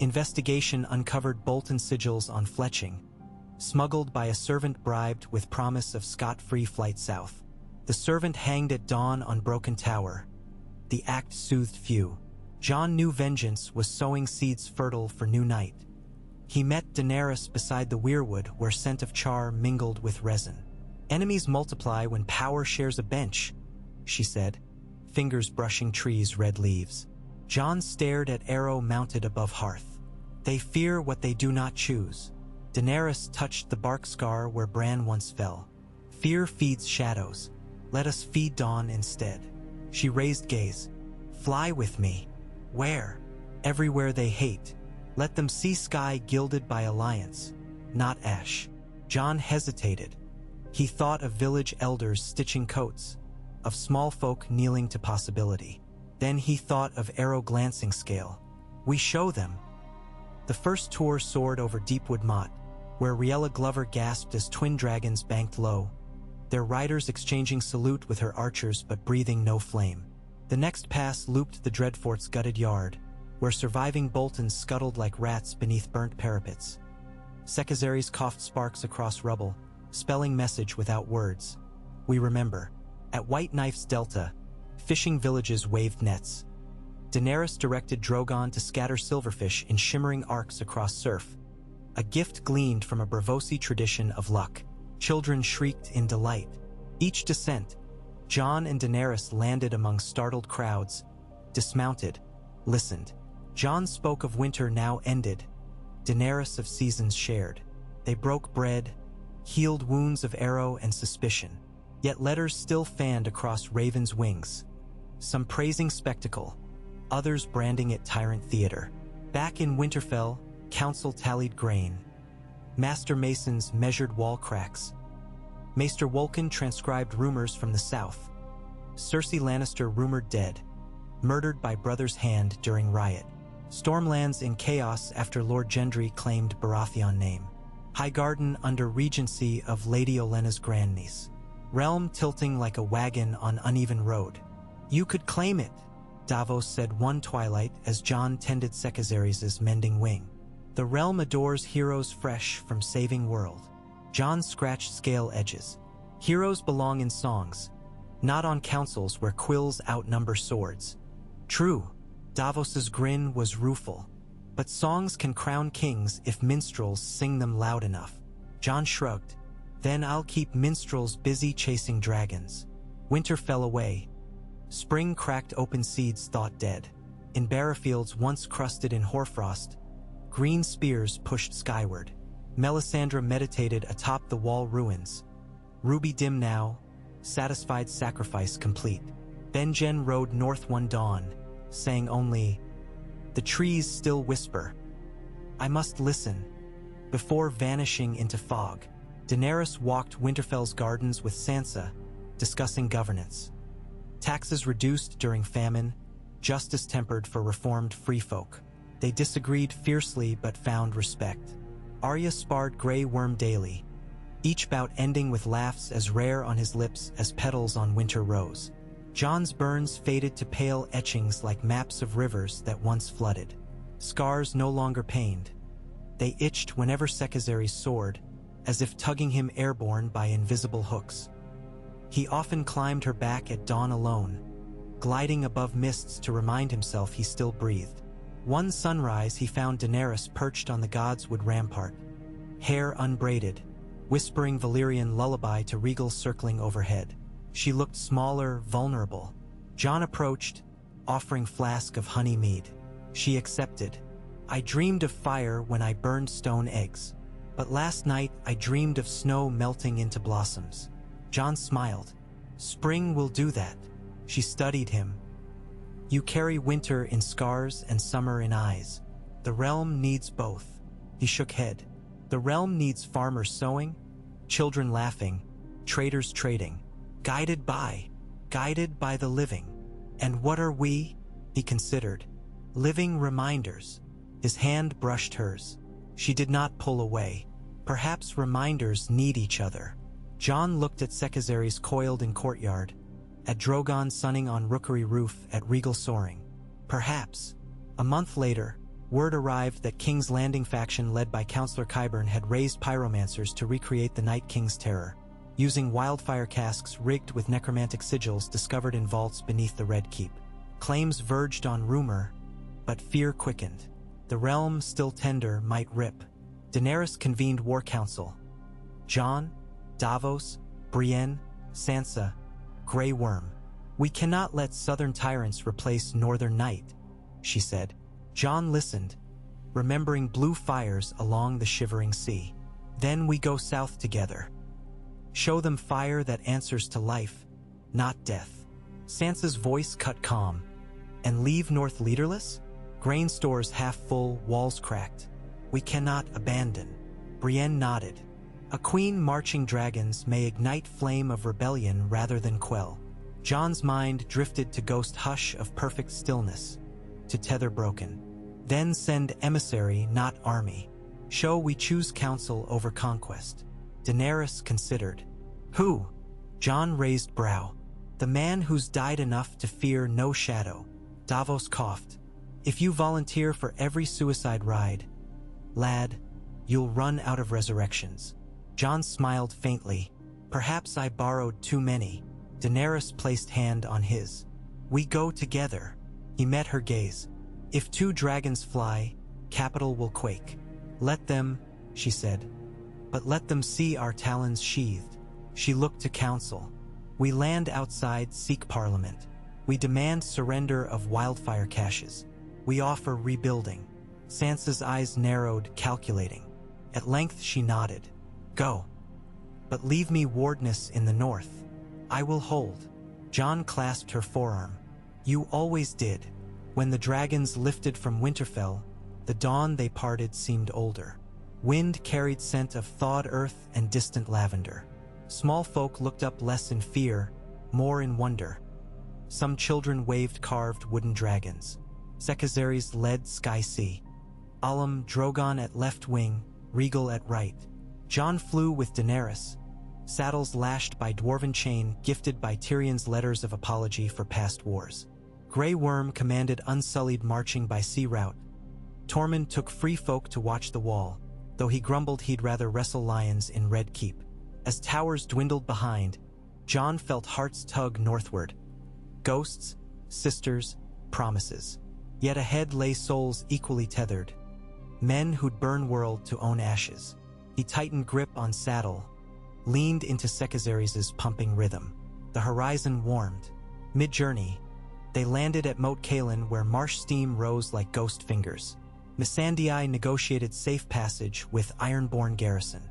[SPEAKER 1] Investigation uncovered Bolton sigils on Fletching, smuggled by a servant bribed with promise of scot-free flight south. The servant hanged at dawn on Broken Tower. The act soothed few. Jon knew vengeance was sowing seeds fertile for new night. He met Daenerys beside the weirwood where scent of char mingled with resin. Enemies multiply when power shares a bench, she said. fingers brushing trees' red leaves. Jon stared at arrow mounted above hearth. They fear what they do not choose. Daenerys touched the bark scar where Bran once fell. Fear feeds shadows. Let us feed dawn instead. She raised gaze. Fly with me. Where? Everywhere they hate. Let them see sky gilded by alliance, not ash. Jon hesitated. He thought of village elders stitching coats, of small folk kneeling to possibility. Then he thought of arrow glancing scale. We show them. The first tour soared over Deepwood Motte, where Riella Glover gasped as twin dragons banked low, their riders exchanging salute with her archers but breathing no flame. The next pass looped the Dreadfort's gutted yard, where surviving Boltons scuttled like rats beneath burnt parapets. Sekizares coughed sparks across rubble, spelling message without words. We remember. At White Knife's delta, fishing villages waved nets. Daenerys directed Drogon to scatter silverfish in shimmering arcs across surf. A gift gleaned from a Braavosi tradition of luck. Children shrieked in delight. Each descent, Jon and Daenerys landed among startled crowds, dismounted, listened. Jon spoke of winter now ended, Daenerys of seasons shared. They broke bread, healed wounds of arrow and suspicion. Yet letters still fanned across Raven's wings, some praising spectacle, others branding it tyrant theater. Back in Winterfell, council tallied grain. Master Masons measured wall cracks. Maester Wolkan transcribed rumors from the south. Cersei Lannister rumored dead, murdered by brother's hand during riot. Stormlands in chaos after Lord Gendry claimed Baratheon name. Highgarden under regency of Lady Olenna's grandniece. Realm tilting like a wagon on uneven road. You could claim it, Davos said one twilight as Jon tended Sekizares' mending wing. The realm adores heroes fresh from saving world. Jon scratched scale edges. Heroes belong in songs, not on councils where quills outnumber swords. True, Davos's grin was rueful, but songs can crown kings if minstrels sing them loud enough. Jon shrugged. Then I'll keep minstrels busy chasing dragons. Winter fell away. Spring cracked open seeds thought dead. In barrowfields once crusted in hoarfrost, green spears pushed skyward. Melisandre meditated atop the wall ruins. Ruby dim now, satisfied sacrifice complete. Benjen rode north one dawn, saying only, the trees still whisper. I must listen, before vanishing into fog. Daenerys walked Winterfell's gardens with Sansa, discussing governance. Taxes reduced during famine, justice tempered for reformed free folk. They disagreed fiercely but found respect. Arya sparred Grey Worm daily, each bout ending with laughs as rare on his lips as petals on winter rose. Jon's burns faded to pale etchings like maps of rivers that once flooded. Scars no longer pained. They itched whenever Sekizares soared, as if tugging him airborne by invisible hooks. He often climbed her back at dawn alone, gliding above mists to remind himself he still breathed. One sunrise he found Daenerys perched on the Godswood rampart, hair unbraided, whispering Valyrian lullaby to Rhaegals circling overhead. She looked smaller, vulnerable. Jon approached, offering flask of honey mead. She accepted. I dreamed of fire when I burned stone eggs. But last night I dreamed of snow melting into blossoms. Jon smiled. Spring will do that. She studied him. You carry winter in scars and summer in eyes. The realm needs both. He shook head. The realm needs farmers sowing, children laughing, traders trading. Guided by the living. And what are we? He considered. Living reminders. His hand brushed hers. She did not pull away. Perhaps reminders need each other. Jon looked at Sekizares coiled in courtyard, at Drogon sunning on rookery roof at Rhaegal soaring. Perhaps. A month later, word arrived that King's Landing faction led by Councillor Qyburn had raised pyromancers to recreate the Night King's terror, using wildfire casks rigged with necromantic sigils discovered in vaults beneath the Red Keep. Claims verged on rumor, but fear quickened. The realm, still tender, might rip. Daenerys convened war council. Jon, Davos, Brienne, Sansa, Grey Worm. We cannot let southern tyrants replace northern night, she said. Jon listened, remembering blue fires along the shivering sea. Then we go south together. Show them fire that answers to life, not death. Sansa's voice cut calm. And leave north leaderless? Grain stores half full, walls cracked. We cannot abandon. Brienne nodded. A queen marching dragons may ignite flame of rebellion rather than quell. Jon's mind drifted to ghost hush of perfect stillness, to tether broken. Then send emissary, not army. Show we choose counsel over conquest. Daenerys considered. Who? Jon raised brow. The man who's died enough to fear no shadow. Davos coughed. If you volunteer for every suicide ride, lad, you'll run out of resurrections. Jon smiled faintly. Perhaps I borrowed too many. Daenerys placed hand on his. We go together. He met her gaze. If 2 dragons fly, capital will quake. Let them, she said. But let them see our talons sheathed. She looked to counsel. We land outside, seek parliament. We demand surrender of wildfire caches. We offer rebuilding. Sansa's eyes narrowed, calculating. At length she nodded. Go. But leave me wardness in the north. I will hold. Jon clasped her forearm. You always did. When the dragons lifted from Winterfell, the dawn they parted seemed older. Wind carried scent of thawed earth and distant lavender. Small folk looked up less in fear, more in wonder. Some children waved carved wooden dragons. Sekizaries led Sky Sea. Alam Drogon at left wing, Regal at right. Jon flew with Daenerys, saddles lashed by dwarven chain gifted by Tyrion's letters of apology for past wars. Grey Worm commanded unsullied marching by sea route. Tormund took free folk to watch the wall, though he grumbled he'd rather wrestle lions in Red Keep. As towers dwindled behind, Jon felt hearts tug northward. Ghosts, sisters, promises. Yet ahead lay souls equally tethered. Men who'd burn world to own ashes. He tightened grip on saddle, leaned into Sekizaries' pumping rhythm. The horizon warmed. Mid-journey, they landed at Moat Cailin, where marsh steam rose like ghost fingers. Missandei negotiated safe passage with Ironborn garrison.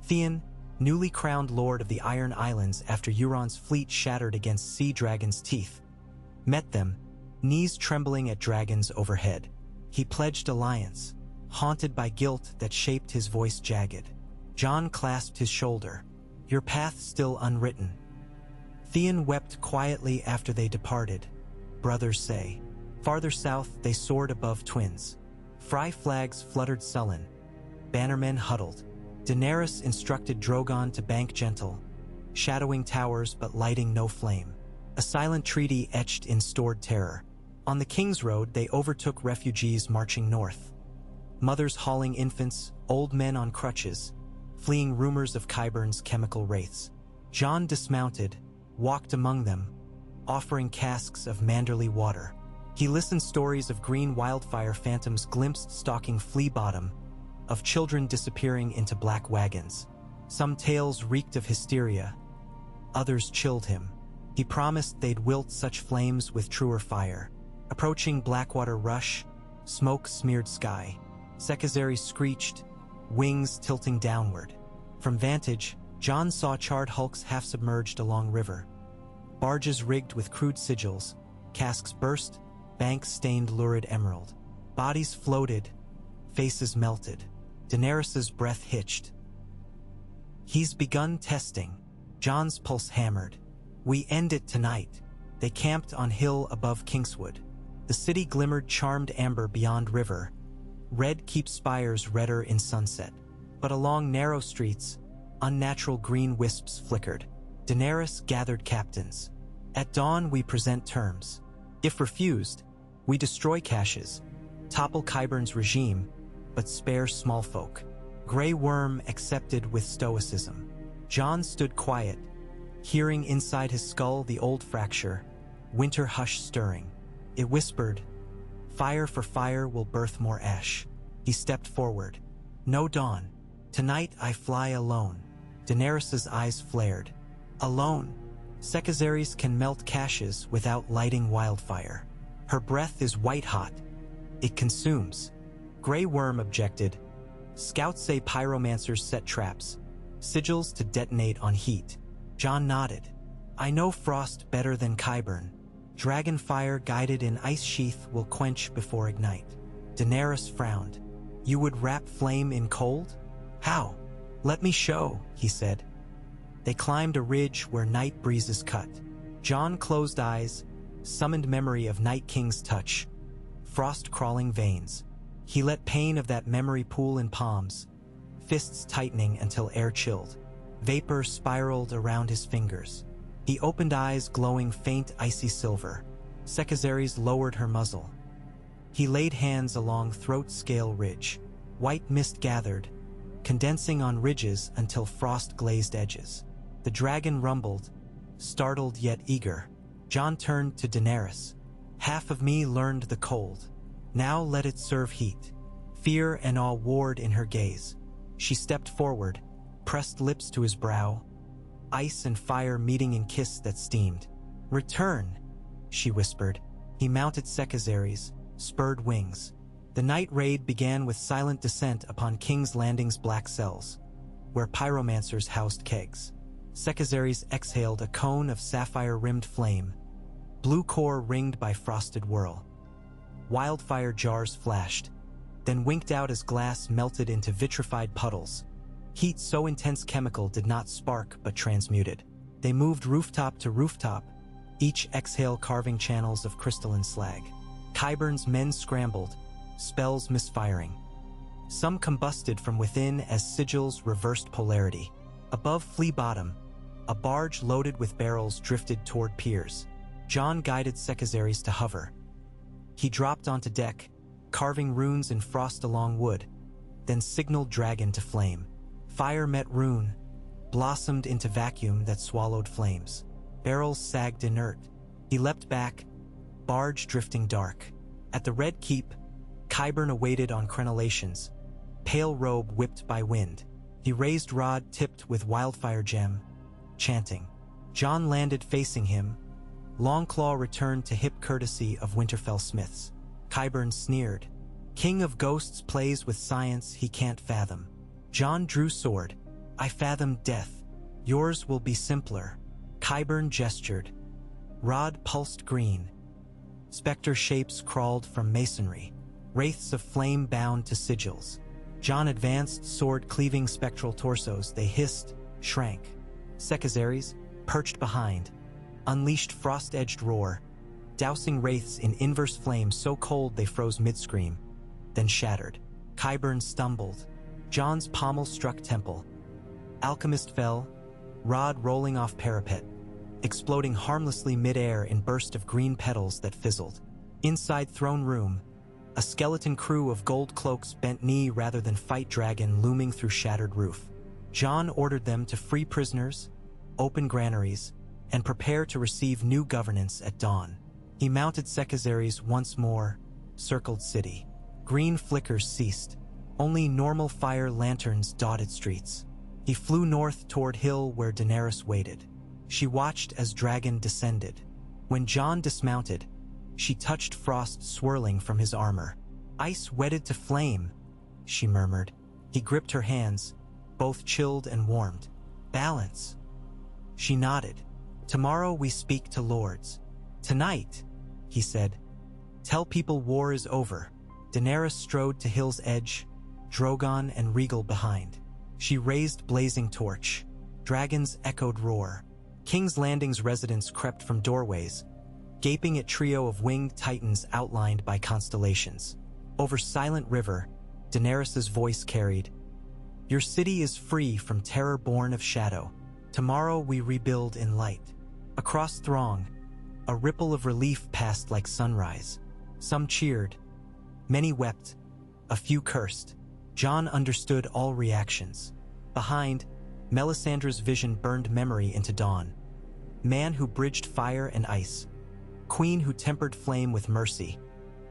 [SPEAKER 1] Theon, newly crowned lord of the Iron Islands after Euron's fleet shattered against sea dragons' teeth, met them, knees trembling at dragons overhead. He pledged alliance, haunted by guilt that shaped his voice jagged. Jon clasped his shoulder. Your path still unwritten. Theon wept quietly after they departed. Brothers say. Farther south they soared above twins. Frey flags fluttered sullen. Bannermen huddled. Daenerys instructed Drogon to bank gentle, shadowing towers but lighting no flame. A silent treaty etched in stored terror. On the King's Road they overtook refugees marching north. Mothers hauling infants, old men on crutches, fleeing rumors of Qyburn's chemical wraiths. Jon dismounted, walked among them, offering casks of Manderley water. He listened stories of green wildfire phantoms glimpsed stalking Flea Bottom, of children disappearing into black wagons. Some tales reeked of hysteria, others chilled him. He promised they'd wilt such flames with truer fire. Approaching Blackwater Rush, smoke-smeared sky. Sekizaries screeched, wings tilting downward. From vantage, Jon saw charred hulks half-submerged along river. Barges rigged with crude sigils, casks burst, banks stained lurid emerald. Bodies floated, faces melted. Daenerys' breath hitched. He's begun testing. Jon's pulse hammered. We end it tonight. They camped on hill above Kingswood. The city glimmered charmed amber beyond river. Red Keep spires redder in sunset. But along narrow streets, unnatural green wisps flickered. Daenerys gathered captains. At dawn we present terms. If refused, we destroy caches, topple Qyburn's regime, but spare small folk. Grey Worm accepted with stoicism. Jon stood quiet, hearing inside his skull the old fracture, winter hush stirring. It whispered, fire for fire will birth more ash. He stepped forward. No dawn. Tonight I fly alone. Daenerys' eyes flared. Alone? Sekizares can melt caches without lighting wildfire. Her breath is white-hot. It consumes. Grey Worm objected. Scouts say pyromancers set traps, sigils to detonate on heat. Jon nodded. I know frost better than Qyburn. Dragon fire guided in ice sheath will quench before ignite. Daenerys frowned. You would wrap flame in cold? How? Let me show, he said. They climbed a ridge where night breezes cut. Jon closed eyes, summoned memory of Night King's touch. Frost-crawling veins. He let pain of that memory pool in palms, fists tightening until air chilled. Vapor spiraled around his fingers. He opened eyes glowing faint icy silver. Sekizares lowered her muzzle. He laid hands along throat-scale ridge. White mist gathered, condensing on ridges until frost-glazed edges. The dragon rumbled, startled yet eager. Jon turned to Daenerys. Half of me learned the cold. Now let it serve heat. Fear and awe warred in her gaze. She stepped forward, pressed lips to his brow. Ice and fire meeting in kiss that steamed. Return, she whispered. He mounted Sekizares, spurred wings. The night raid began with silent descent upon King's Landing's black cells, where pyromancers housed kegs. Sekizares exhaled a cone of sapphire-rimmed flame, blue core ringed by frosted whirl. Wildfire jars flashed, then winked out as glass melted into vitrified puddles. Heat so intense chemical did not spark but transmuted. They moved rooftop to rooftop, each exhale carving channels of crystalline slag. Qyburn's men scrambled, spells misfiring. Some combusted from within as sigils reversed polarity. Above Flea Bottom, a barge loaded with barrels drifted toward piers. Jon guided Sekizares to hover. He dropped onto deck, carving runes in frost along wood, then signaled dragon to flame. Fire met rune, blossomed into vacuum that swallowed flames. Barrels sagged inert. He leapt back, barge drifting dark. At the Red Keep, Qyburn awaited on crenellations, pale robe whipped by wind. He raised rod tipped with wildfire gem, chanting. Jon landed facing him. Longclaw returned to hip courtesy of Winterfell smiths. Qyburn sneered. King of Ghosts plays with science he can't fathom. Jon drew sword. I fathom death. Yours will be simpler. Qyburn gestured. Rod pulsed green. Spectre shapes crawled from masonry. Wraiths of flame bound to sigils. Jon advanced, sword cleaving spectral torsos. They hissed, shrank. Sekizares, perched behind, unleashed frost-edged roar, dousing wraiths in inverse flame so cold they froze mid-scream, then shattered. Qyburn stumbled. Jon's pommel struck temple. Alchemist fell, rod rolling off parapet, exploding harmlessly mid-air in burst of green petals that fizzled. Inside throne room, a skeleton crew of gold cloaks bent knee rather than fight dragon looming through shattered roof. Jon ordered them to free prisoners, open granaries, and prepare to receive new governance at dawn. He mounted Sekizares once more, circled city. Green flickers ceased. Only normal fire lanterns dotted streets. He flew north toward hill where Daenerys waited. She watched as dragon descended. When Jon dismounted, she touched frost swirling from his armor. Ice wedded to flame, she murmured. He gripped her hands, both chilled and warmed. Balance. She nodded. Tomorrow we speak to lords. Tonight, he said, tell people war is over. Daenerys strode to hill's edge, Drogon and Regal behind. She raised blazing torch. Dragons echoed roar. King's Landing's residents crept from doorways, gaping at trio of winged titans outlined by constellations. Over Silent River, Daenerys's voice carried, Your city is free from terror born of shadow. Tomorrow we rebuild in light. Across throng, a ripple of relief passed like sunrise. Some cheered, many wept, a few cursed. Jon understood all reactions. Behind, Melisandre's vision burned memory into dawn. Man who bridged fire and ice. Queen who tempered flame with mercy.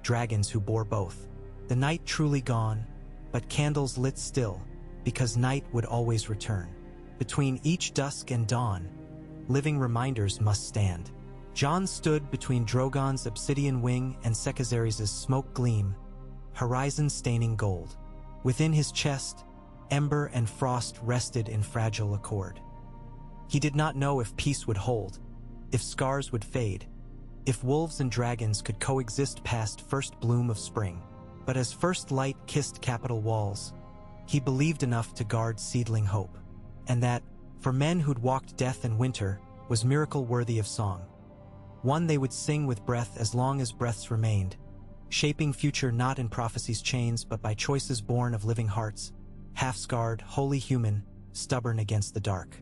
[SPEAKER 1] Dragons who bore both. The night truly gone, but candles lit still, because night would always return. Between each dusk and dawn, living reminders must stand. John stood between Drogon's obsidian wing and Sekizares' smoke gleam, horizon-staining gold. Within his chest, ember and frost rested in fragile accord. He did not know if peace would hold, if scars would fade, if wolves and dragons could coexist past first bloom of spring. But as first light kissed capital walls, he believed enough to guard seedling hope, and that, for men who'd walked death and winter, was miracle worthy of song. One they would sing with breath as long as breaths remained, shaping future not in prophecy's chains but by choices born of living hearts, half-scarred, wholly human, stubborn against the dark.